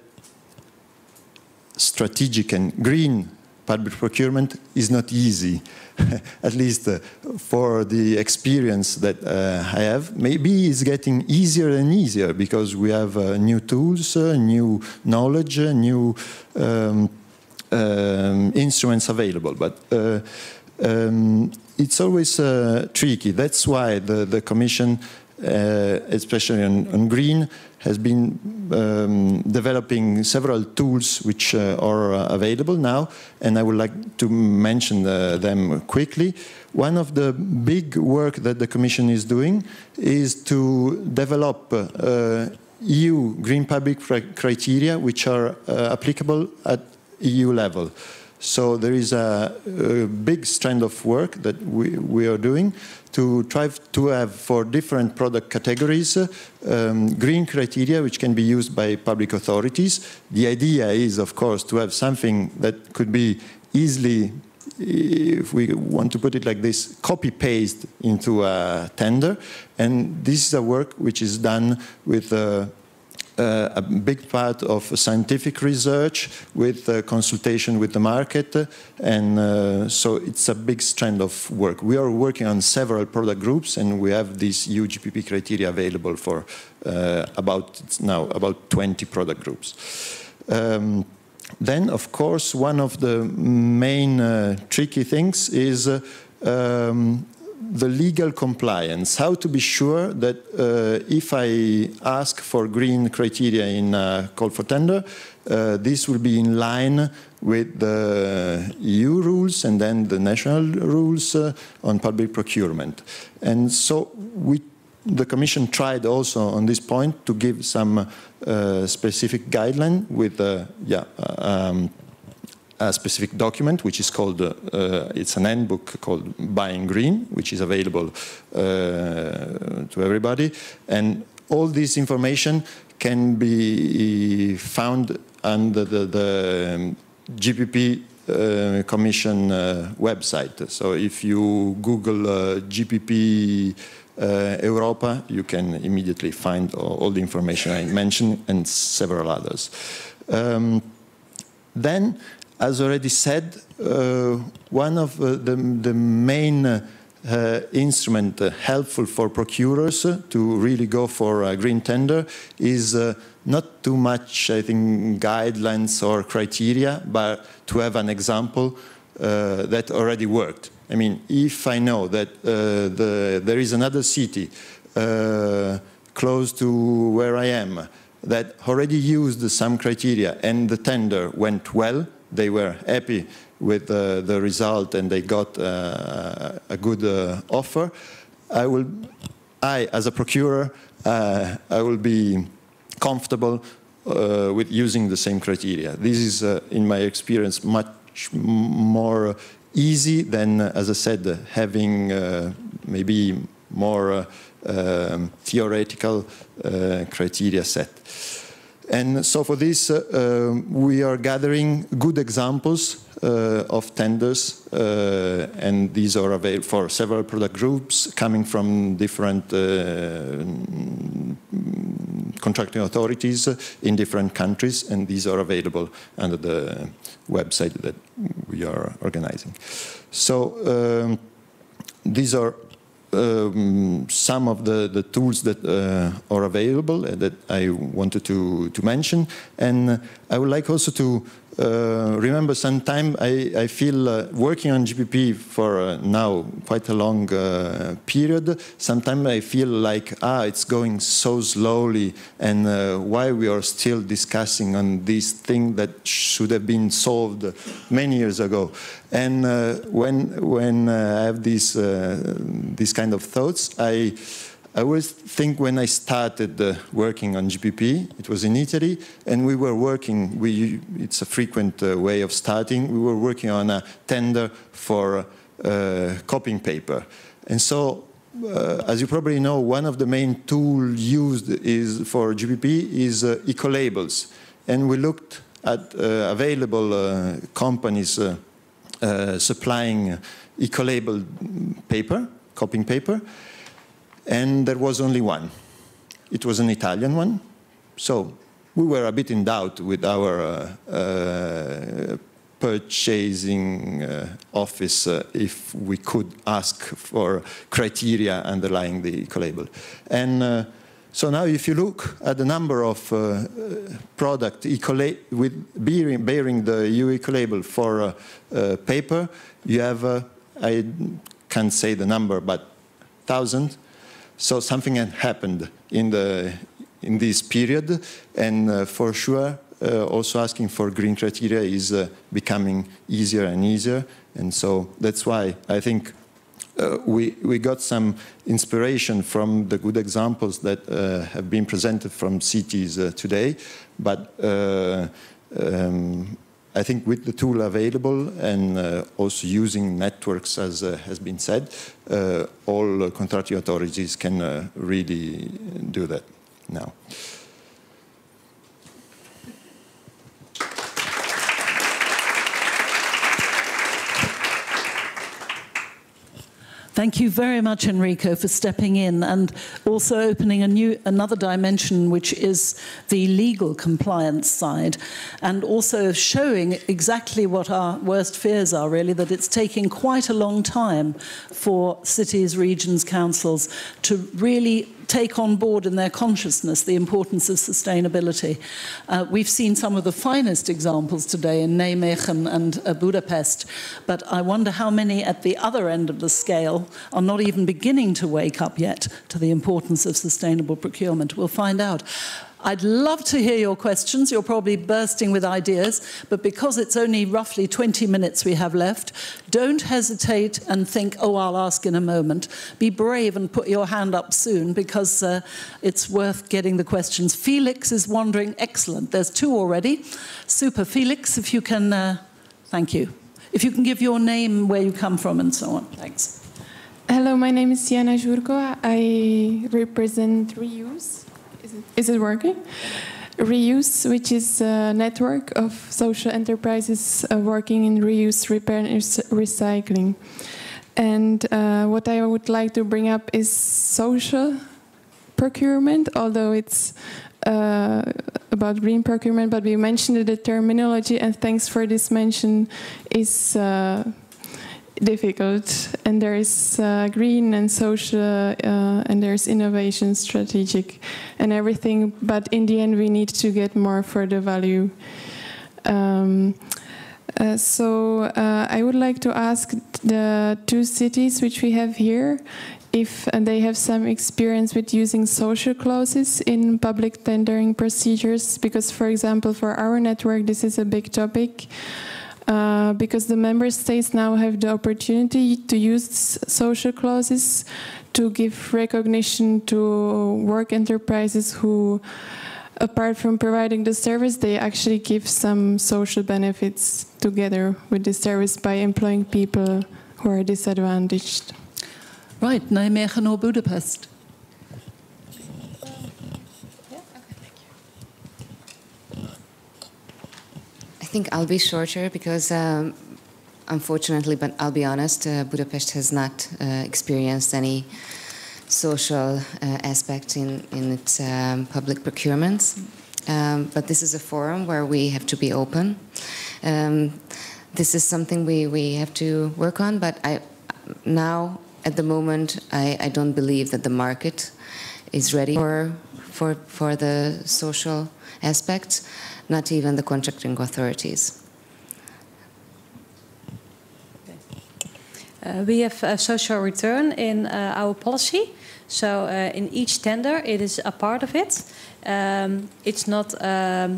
strategic and green public procurement is not easy, at least for the experience that I have. Maybe it's getting easier and easier because we have new tools, new knowledge, new instruments available, but it's always tricky. That's why the Commission, especially on green, has been developing several tools which are available now, and I would like to mention them quickly. One of the big work that the Commission is doing is to develop EU green public criteria which are applicable at EU level. So there is a big strand of work that we are doing to try to have for different product categories green criteria which can be used by public authorities. The idea is, of course, to have something that could be easily, if we want to put it like this, copy-paste into a tender. And this is a work which is done with a big part of scientific research with consultation with the market, and so it's a big strand of work. We are working on several product groups, and we have these UGPP criteria available for about 20 product groups. Then, of course, one of the main tricky things is the legal compliance. How to be sure that if I ask for green criteria in a call for tender, this will be in line with the EU rules and then the national rules on public procurement. And so the Commission tried also on this point to give some specific guideline with a specific document, which is called, it's an handbook called Buying Green, which is available to everybody. And all this information can be found under the GPP Commission website. So if you Google GPP Europa, you can immediately find all the information I mentioned and several others. Then, as already said, one of the main instrument helpful for procurers to really go for a green tender is not too much, I think, guidelines or criteria, but to have an example that already worked. I mean, if I know that there is another city close to where I am that already used some criteria and the tender went well, they were happy with the result and they got a good offer, I, as a procurer, I will be comfortable with using the same criteria. This is, in my experience, much more easy than, as I said, having maybe more theoretical criteria set. And so for this, we are gathering good examples of tenders, and these are available for several product groups coming from different contracting authorities in different countries, and these are available under the website that we are organizing. So these are some of the tools that are available that I wanted to mention. And I would like also to remember sometime I feel working on GPP for now quite a long period, sometimes I feel like, it's going so slowly, and why we are still discussing on this thing that should have been solved many years ago. And when I have these kind of thoughts, I always think when I started working on GPP, it was in Italy, and we were working, it's a frequent way of starting, we were working on a tender for copying paper. And so, as you probably know, one of the main tools used for GPP is eco-labels. And we looked at available companies supplying eco-labeled paper, copying paper, and there was only one. It was an Italian one. So we were a bit in doubt with our purchasing office if we could ask for criteria underlying the eco-label. And so now if you look at the number of product bearing the EU eco-label for paper, you have, I can't say the number, but 1,000. So something had happened in this period, and for sure, also asking for green criteria is becoming easier and easier, and so that's why I think we got some inspiration from the good examples that have been presented from cities today, but I think with the tool available and also using networks, as has been said, all contracting authorities can really do that now. Thank you very much, Enrico, for stepping in and also opening another dimension, which is the legal compliance side, and also showing exactly what our worst fears are, really, that it's taking quite a long time for cities, regions, councils to really take on board in their consciousness the importance of sustainability. We've seen some of the finest examples today in Nijmegen and Budapest, but I wonder how many at the other end of the scale are not even beginning to wake up yet to the importance of sustainable procurement. We'll find out. I'd love to hear your questions. You're probably bursting with ideas, but because it's only roughly 20 minutes we have left, don't hesitate and think, oh, I'll ask in a moment. Be brave and put your hand up soon, because it's worth getting the questions. Felix is wondering, excellent. There's 2 already. Super. Felix, if you can, thank you. If you can give your name, where you come from, and so on. Thanks. Hello, my name is Siana Jurko. I represent Reuse. Is it working? Reuse, which is a network of social enterprises working in reuse, repair, and recycling. And what I would like to bring up is social procurement, although it's about green procurement, but we mentioned the terminology, and thanks for this mention, is difficult, and there is green and social, and there's innovation, strategic, and everything. But in the end, we need to get more for the value. So I would like to ask the 2 cities which we have here if they have some experience with using social clauses in public tendering procedures, because, for example, for our network, this is a big topic. Because the member states now have the opportunity to use social clauses to give recognition to work enterprises who, apart from providing the service, they actually give some social benefits together with the service by employing people who are disadvantaged. Right, Nijmegen or Budapest? I think I'll be shorter because, unfortunately, but I'll be honest, Budapest has not experienced any social aspect in its public procurements. But this is a forum where we have to be open. This is something we have to work on, but now, at the moment, I don't believe that the market is ready for the social aspects. Not even the contracting authorities. We have a social return in our policy. So in each tender, it is a part of it. It's not a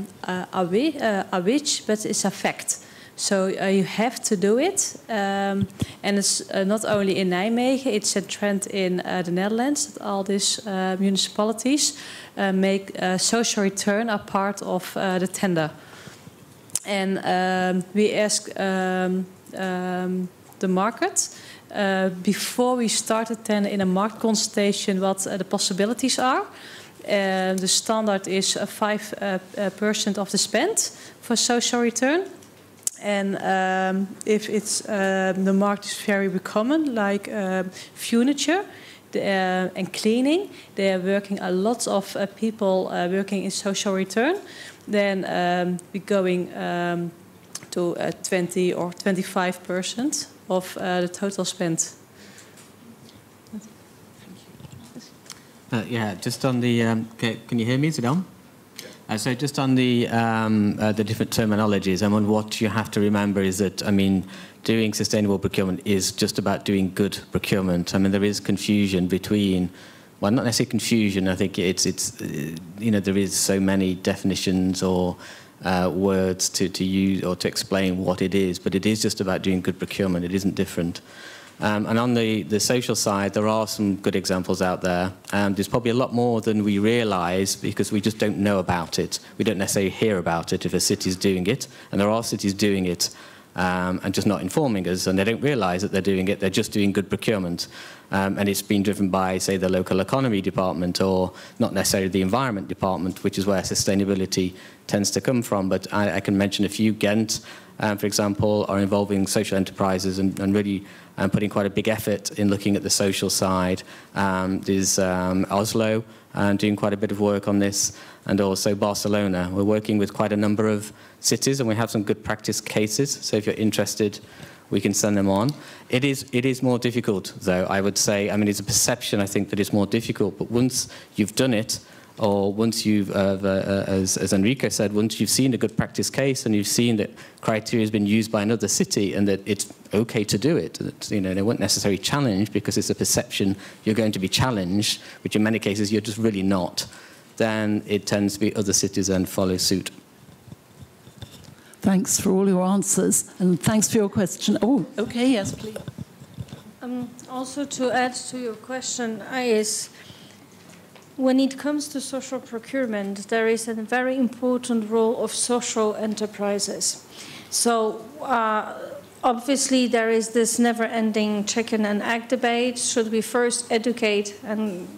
wish, but it's a fact. So you have to do it. And it's not only in Nijmegen, it's a trend in the Netherlands, that all these municipalities make social return a part of the tender. And we ask the market, before we start the tender, in a market consultation, what the possibilities are. The standard is 5% of the spend for social return. And if it's the market is very common, like furniture and cleaning, they are working a lot of people working in social return. Then we're going to 20 or 25% of the total spend. Yeah, just on the. Can you hear me? Is it on? So just on the different terminologies, I mean, what you have to remember is that, I mean, doing sustainable procurement is just about doing good procurement. I mean, there is confusion between, well, not necessarily confusion. I think it's you know, there is so many definitions or words to use or to explain what it is, but it is just about doing good procurement. It isn't different. And on the social side, there are some good examples out there. There's probably a lot more than we realise because we just don't know about it. We don't necessarily hear about it if a city's doing it. And there are cities doing it and just not informing us. And they don't realise that they're doing it. They're just doing good procurement. And it's been driven by, say, the local economy department or not necessarily the environment department, which is where sustainability tends to come from. But I can mention a few. Ghent, for example, are involving social enterprises and really putting quite a big effort in looking at the social side. There's Oslo doing quite a bit of work on this, and also Barcelona. We're working with quite a number of cities, and we have some good practice cases. So if you're interested, we can send them on. It is more difficult, though, I would say. I mean, it's a perception, I think, that it's more difficult. But once you've done it, or once you've, as Enrico said, once you've seen a good practice case and you've seen that criteria has been used by another city and that it's okay to do it, that, you know, they weren't necessarily challenged because it's a perception you're going to be challenged, which in many cases you're just really not, then it tends to be other cities then follow suit. Thanks for all your answers, and thanks for your question. Oh, okay, yes, please. Also, to add to your question, when it comes to social procurement, there is a very important role of social enterprises. So, obviously, there is this never-ending chicken and egg debate. Should we first educate and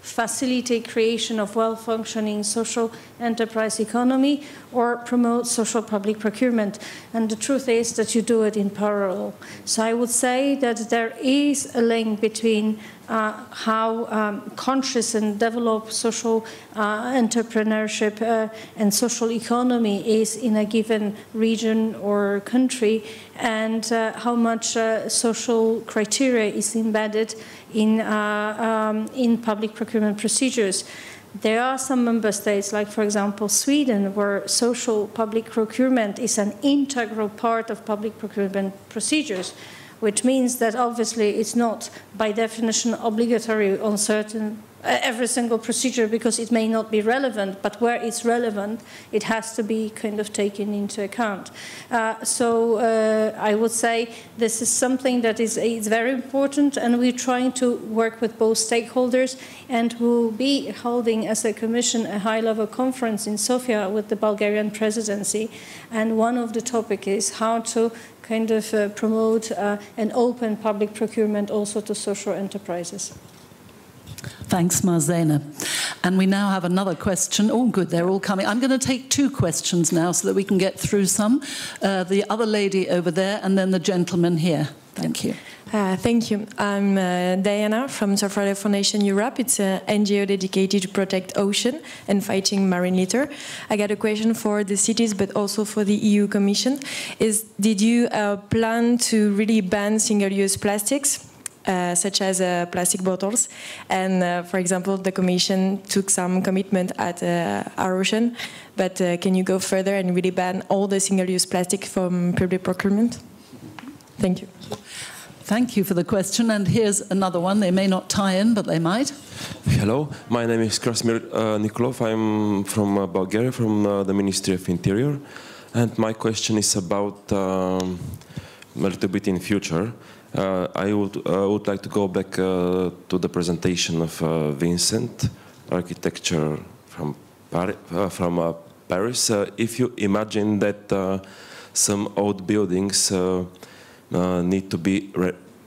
facilitate creation of well-functioning social enterprise economy or promote social public procurement? And the truth is that you do it in parallel. So I would say that there is a link between how conscious and developed social entrepreneurship and social economy is in a given region or country, and how much social criteria is embedded in public procurement procedures. There are some member states, like for example Sweden, where social public procurement is an integral part of public procurement procedures, which means that obviously it's not by definition obligatory on every single procedure because it may not be relevant, but where it's relevant, it has to be kind of taken into account. So I would say this is something that is very important, and we're trying to work with both stakeholders, and we'll be holding as a Commission a high-level conference in Sofia with the Bulgarian presidency, and one of the topics is how to kind of promote an open public procurement also to social enterprises. Thanks, Marzena. And we now have another question. Oh, good, they're all coming. I'm going to take two questions now so that we can get through some. The other lady over there and then the gentleman here. Thank you. Thank you. I'm Diana from Surfrider Foundation Europe. It's an NGO dedicated to protect ocean and fighting marine litter. I got a question for the cities, but also for the EU Commission. Did you plan to really ban single-use plastics, such as plastic bottles? And for example, the Commission took some commitment at our ocean, but can you go further and really ban all the single-use plastic from public procurement? Thank you. Thank you for the question, and here's another one. They may not tie in, but they might. Hello, my name is Krasimir Nikolov. I'm from Bulgaria, from the Ministry of Interior, and my question is about a little bit in future. I would like to go back to the presentation of Vincent, architecture from Paris. If you imagine that some old buildings need to be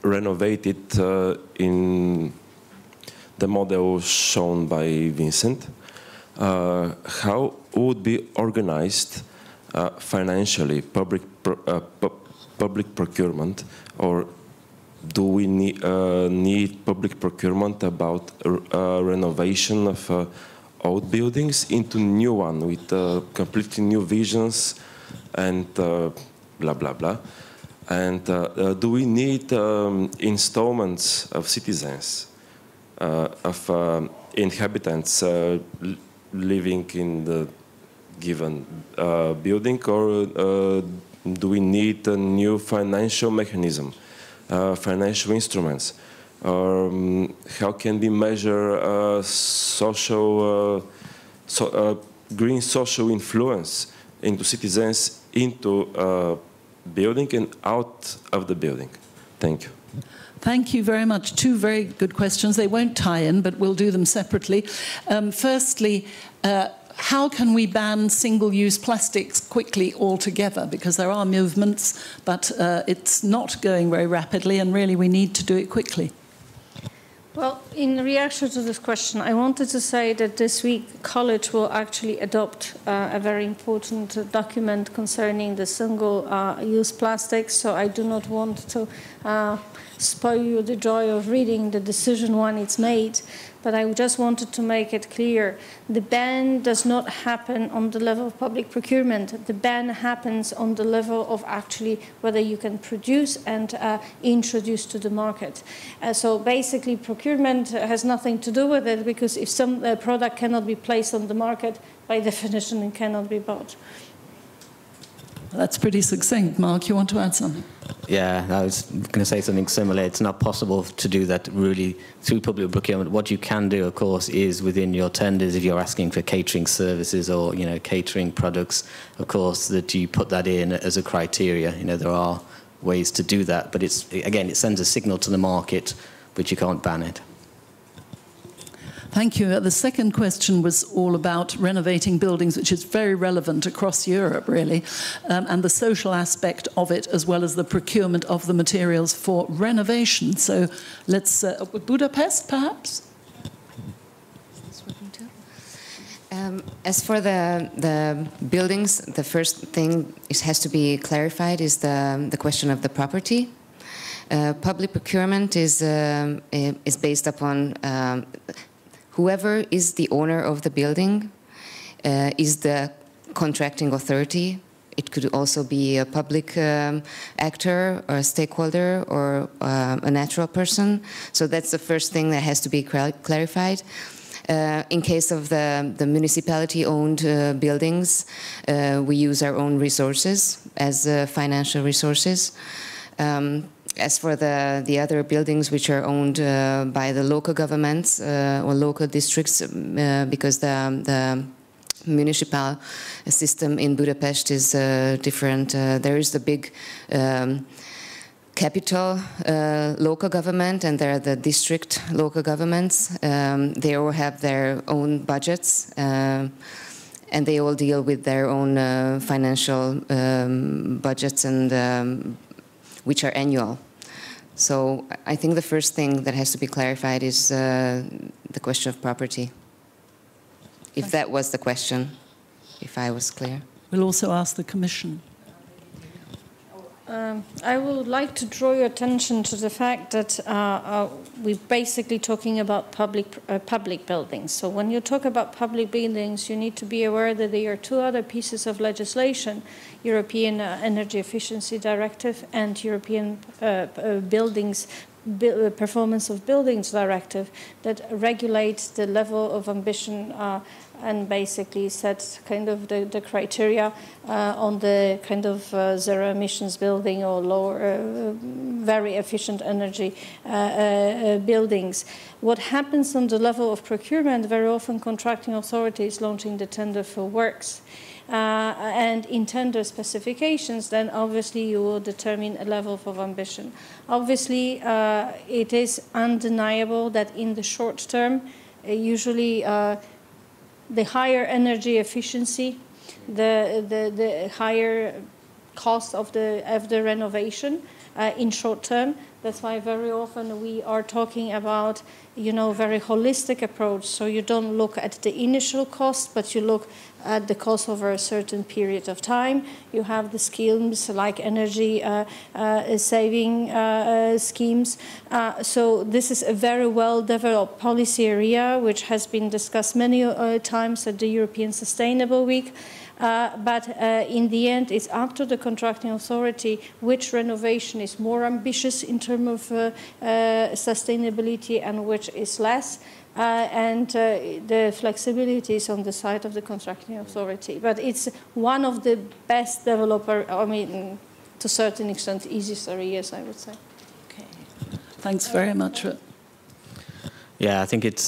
renovated in the model shown by Vincent, how would be organized financially public procurement, or do we need public procurement about renovation of old buildings into new one with completely new visions and blah blah blah? And do we need installments of citizens, of inhabitants living in the given building, or do we need a new financial mechanism, financial instruments? How can we measure green social influence into citizens, into building and out of the building? Thank you. Thank you very much. Two very good questions. They won't tie in, but we'll do them separately. Firstly, how can we ban single-use plastics quickly altogether? Because there are movements, but it's not going very rapidly, and really we need to do it quickly. Well, in reaction to this question, I wanted to say that this week college will actually adopt a very important document concerning the single-use plastics, so I do not want to spoil you the joy of reading the decision when it's made, but I just wanted to make it clear. The ban does not happen on the level of public procurement. The ban happens on the level of actually whether you can produce and introduce to the market. So basically procurement has nothing to do with it, because if some product cannot be placed on the market, by definition it cannot be bought. That's pretty succinct. Mark, you want to add something? Yeah, I was going to say something similar. It's not possible to do that really through public procurement. What you can do, of course, is within your tenders, if you're asking for catering services or, you know, catering products, of course, that you put that in as a criteria. You know, there are ways to do that, but it's, again, it sends a signal to the market, but you can't ban it. Thank you. The second question was all about renovating buildings, which is very relevant across Europe, really, and the social aspect of it, as well as the procurement of the materials for renovation. So let's, Budapest, perhaps? As for the buildings, the first thing has to be clarified is the question of the property. Public procurement is based upon whoever is the owner of the building is the contracting authority. It could also be a public actor or a stakeholder or a natural person. So that's the first thing that has to be clarified. In case of the municipality-owned buildings, we use our own resources as financial resources. As for the other buildings which are owned by the local governments or local districts, because the municipal system in Budapest is different. There is the big capital local government, and there are the district local governments. They all have their own budgets, and they all deal with their own financial budgets and which are annual. So I think the first thing that has to be clarified is the question of property. If that was the question, if I was clear. We'll also ask the Commission. I would like to draw your attention to the fact that we're basically talking about public buildings. So when you talk about public buildings, you need to be aware that there are two other pieces of legislation, European Energy Efficiency Directive and European Performance of Buildings Directive, that regulate the level of ambition and basically set kind of the criteria on the kind of zero emissions building or lower, very efficient energy buildings. What happens on the level of procurement, very often contracting authorities launching the tender for works. And in tender specifications, then obviously you will determine a level of ambition. Obviously, it is undeniable that in the short term, usually the higher energy efficiency, the higher cost of the renovation in short term. That's why very often we are talking about, you know, very holistic approach. So you don't look at the initial cost, but you look at the cost over a certain period of time. You have the schemes like energy saving schemes. So this is a very well-developed policy area, which has been discussed many times at the European Sustainable Week. But in the end, it's up to the contracting authority which renovation is more ambitious in terms of sustainability and which is less. And the flexibility is on the side of the contracting authority. But it's one of the best developer, I mean, to a certain extent, easiest areas, I would say. Okay. Thanks very much. Yeah, I think it's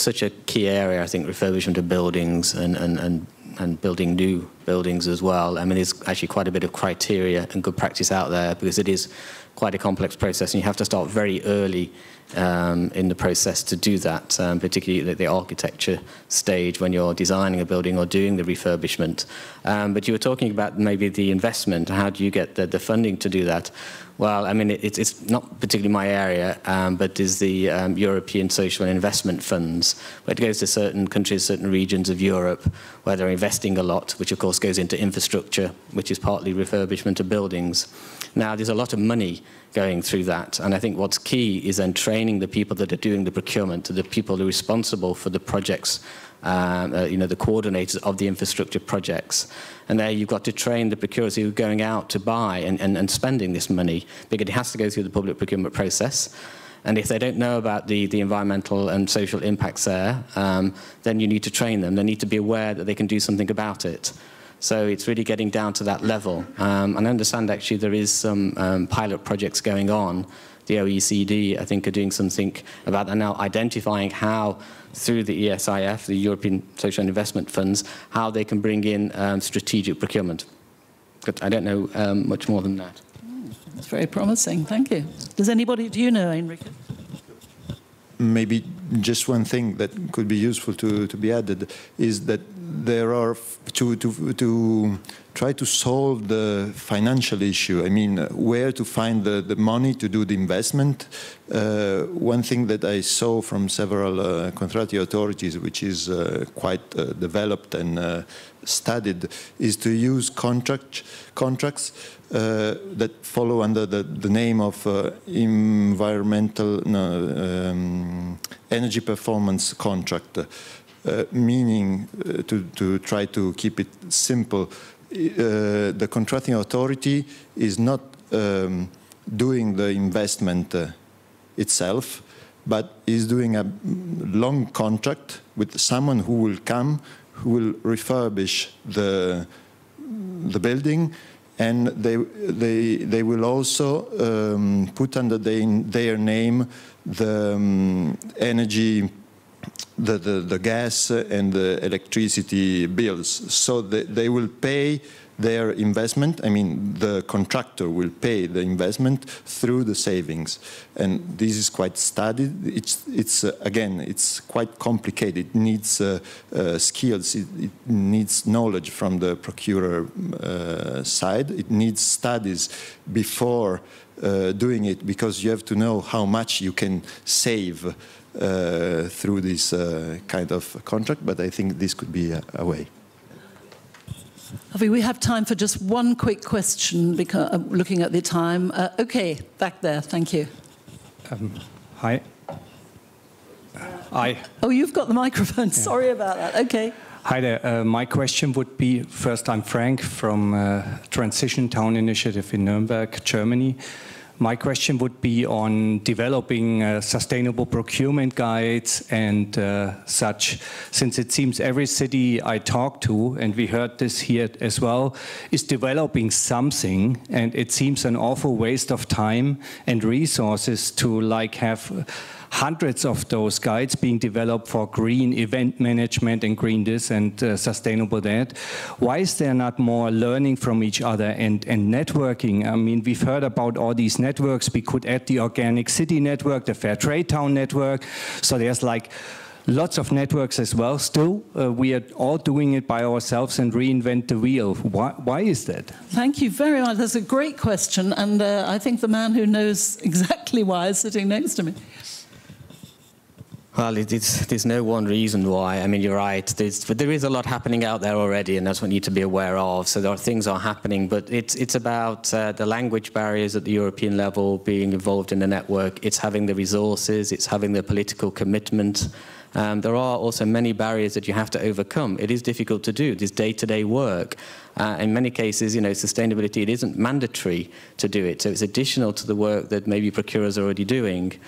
such a key area, I think, refurbishment of buildings and and building new buildings as well. I mean, there's actually quite a bit of criteria and good practice out there because it is quite a complex process, and you have to start very early in the process to do that, particularly at the architecture stage when you're designing a building or doing the refurbishment. But you were talking about maybe the investment. How do you get the funding to do that? Well, I mean, it's not particularly my area, but there's the European Social and Investment Funds, where it goes to certain countries, certain regions of Europe, where they're investing a lot, which of course goes into infrastructure, which is partly refurbishment of buildings. Now, there's a lot of money going through that, and I think what's key is then training the people that are doing the procurement, the people who are responsible for the projects, the coordinators of the infrastructure projects. And there you've got to train the procurers who are going out to buy and spending this money, because it has to go through the public procurement process. And if they don't know about the environmental and social impacts there, then you need to train them. They need to be aware that they can do something about it. So it's really getting down to that level. And I understand actually there is some pilot projects going on. The OECD, I think, are doing something about that now, identifying how, through the ESIF, the European Social and Investment Funds, how they can bring in strategic procurement. But I don't know much more than that. That's very promising. Thank you. Do you know, Enrique? Maybe just one thing that could be useful to be added is that there are, to try to solve the financial issue, I mean, where to find the money to do the investment. One thing that I saw from several contracting authorities, which is quite developed and studied, is to use contracts that follow under the name of energy performance contract, meaning, to try to keep it simple, the contracting authority is not doing the investment itself, but is doing a long contract with someone who will come, who will refurbish the building, and they will also put under their name the energy, the gas and the electricity bills. So they will pay their investment. I mean, the contractor will pay the investment through the savings, and this is quite studied. It's again, it's quite complicated. It needs skills. It needs knowledge from the procurer side. It needs studies before doing it, because you have to know how much you can save through this kind of contract. But I think this could be a way. We have time for just one quick question, because looking at the time. Okay, back there, thank you. Hi. Oh, you've got the microphone, yeah. Sorry about that, okay. Hi there, my question would be, first, I'm Frank from Transition Town Initiative in Nuremberg, Germany. My question would be on developing sustainable procurement guides and such, since it seems every city I talk to, and we heard this here as well, is developing something, and it seems an awful waste of time and resources to have hundreds of those guides being developed for green event management and green this and sustainable that. Why is there not more learning from each other and networking? I mean, we've heard about all these networks. We could add the Organic City Network, the Fair Trade Town Network. So there's lots of networks as well. Still, we are all doing it by ourselves and reinvent the wheel. Why is that? Thank you very much. That's a great question. And I think the man who knows exactly why is sitting next to me. Well, there's no one reason why. I mean, you're right. But there is a lot happening out there already, and that's what you need to be aware of. So things are happening, but it's about the language barriers at the European level, being involved in the network. It's having the resources. It's having the political commitment. There are also many barriers that you have to overcome. It is difficult to do. This day-to-day work. In many cases, sustainability, it isn't mandatory to do it. So it's additional to the work that maybe procurers are already doing.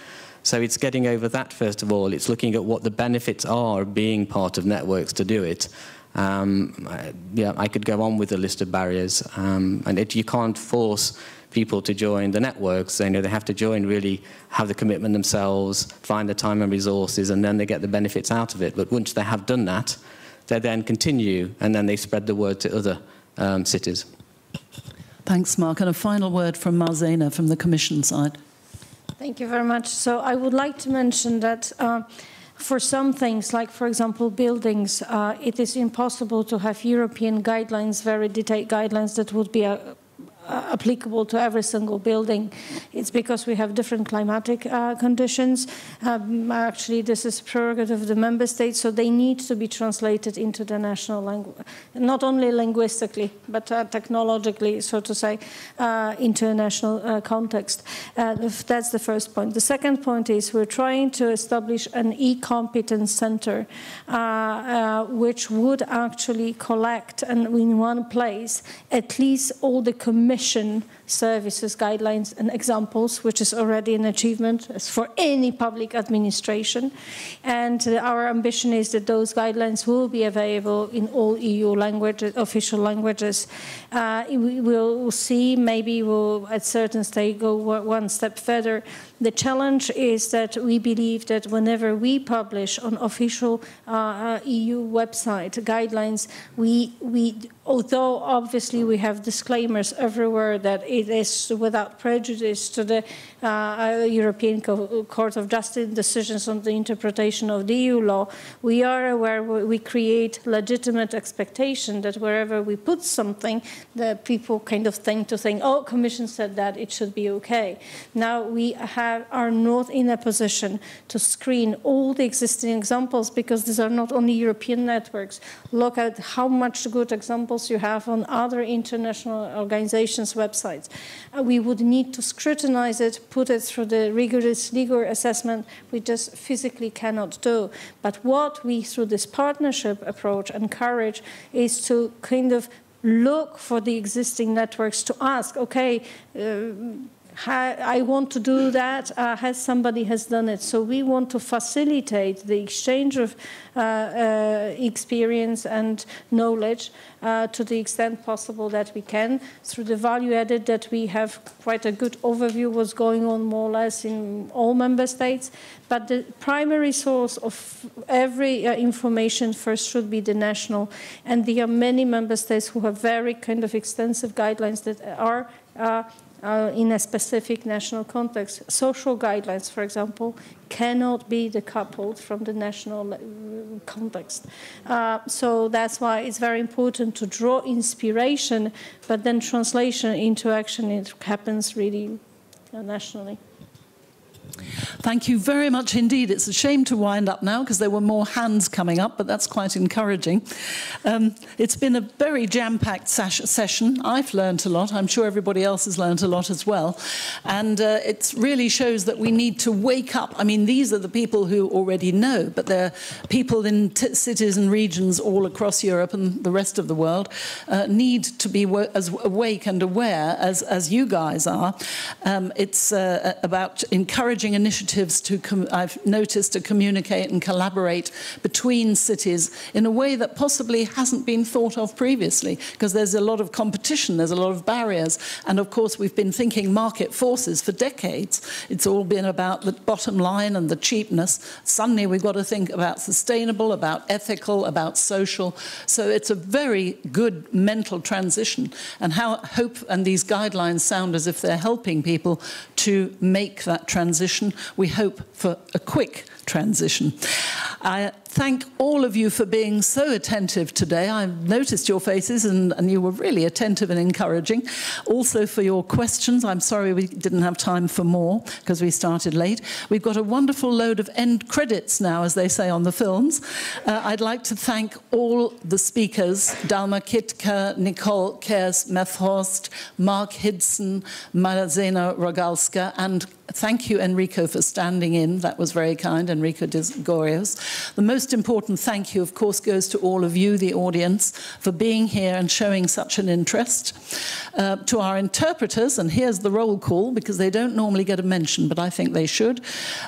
So it's getting over that, first of all. It's looking at what the benefits are of being part of networks to do it. Yeah, I could go on with a list of barriers. And you can't force people to join the networks. They have to join, really have the commitment themselves, find the time and resources, and then they get the benefits out of it. But once they have done that, they then continue, and then they spread the word to other cities. Thanks, Mark. And a final word from Marzena from the Commission side. Thank you very much. So I would like to mention that for some things, like, for example, buildings, it is impossible to have European guidelines, very detailed guidelines that would be applicable to every single building. It's because we have different climatic conditions. Actually, this is prerogative of the member states, so they need to be translated into the national language, not only linguistically, but technologically, so to say, into a national context. That's the first point. The second point is we're trying to establish an e-competence center, which would actually collect, and in one place, at least all the Commission services, guidelines and examples, which is already an achievement as for any public administration. And our ambition is that those guidelines will be available in all EU languages, official languages. We will see, maybe we'll at certain stage go one step further. The challenge is that we believe that whenever we publish on official EU website guidelines, although obviously we have disclaimers everywhere that it is without prejudice to the European Court of Justice decisions on the interpretation of the EU law, we are aware we create legitimate expectation that wherever we put something, the people kind of think, oh, Commission said that, it should be okay. Now we are not in a position to screen all the existing examples because these are not only European networks. Look at how much good examples you have on other international organizations' websites. We would need to scrutinize it, put it through the rigorous legal assessment we just physically cannot do. But what we, through this partnership approach, encourage is to kind of look for the existing networks to ask, okay, I want to do that, somebody has done it. So we want to facilitate the exchange of experience and knowledge to the extent possible that we can, through the value added that we have quite a good overview what's going on more or less in all member states. But the primary source of every information first should be the national. And there are many member states who have very kind of extensive guidelines that are in a specific national context. Social guidelines, for example, cannot be decoupled from the national context. So that's why it's very important to draw inspiration, but then translation into action, it happens really nationally. Thank you very much indeed. It's a shame to wind up now because there were more hands coming up, but that's quite encouraging. It's been a very jam-packed session. I've learned a lot. I'm sure everybody else has learned a lot as well. And it really shows that we need to wake up. I mean, these are the people who already know, but they're people in cities and regions all across Europe and the rest of the world need to be as awake and aware as you guys are. It's about encouraging initiatives I've noticed, to communicate and collaborate between cities in a way that possibly hasn't been thought of previously, because there's a lot of competition, there's a lot of barriers, and of course we've been thinking market forces for decades. It's all been about the bottom line and the cheapness. Suddenly we've got to think about sustainable, about ethical, about social. So it's a very good mental transition, and hope and these guidelines sound as if they're helping people to make that transition. We hope for a quick transition. I thank all of you for being so attentive today. I've noticed your faces and you were really attentive and encouraging. Also for your questions. I'm sorry we didn't have time for more because we started late. We've got a wonderful load of end credits now, as they say on the films. I'd like to thank all the speakers, Dalma Kitka, Nicole Kers-Methorst, Mark Hidson, Marzena Rogalska, and thank you, Enrico, for standing in. That was very kind, Enrico Gorios. The most important thank you, of course, goes to all of you, the audience, for being here and showing such an interest. To our interpreters, and here's the roll call, because they don't normally get a mention, but I think they should.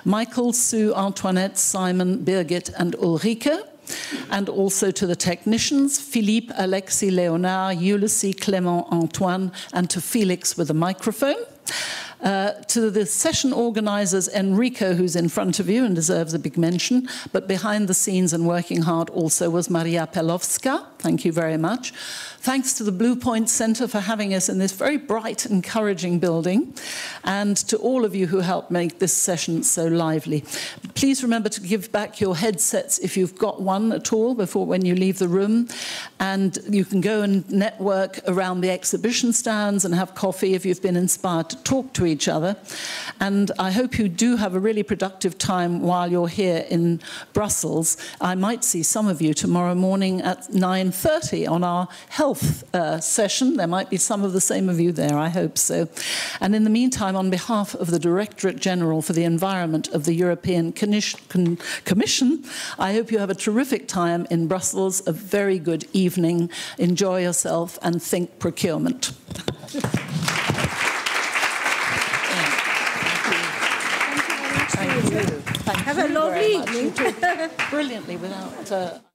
Michael, Sue, Antoinette, Simon, Birgit, and Ulrike. And also to the technicians, Philippe, Alexis, Léonard, Ulysses, Clément, Antoine, and to Felix with a microphone. To the session organisers, Enrico, who's in front of you and deserves a big mention, but behind the scenes and working hard also was Maria Pelowska. Thank you very much. Thanks to the Blue Point Centre for having us in this very bright, encouraging building, and to all of you who helped make this session so lively. Please remember to give back your headsets if you've got one at all before when you leave the room, and you can go and network around the exhibition stands and have coffee if you've been inspired to talk to each other. And I hope you do have a really productive time while you're here in Brussels. I might see some of you tomorrow morning at 9:30 on our health session. There might be some of the same of you there, I hope so. And in the meantime, on behalf of the Directorate General for the Environment of the European Commission, I hope you have a terrific time in Brussels, a very good evening. Enjoy yourself and think procurement. Thank you. Have a lovely evening. You talked brilliantly without...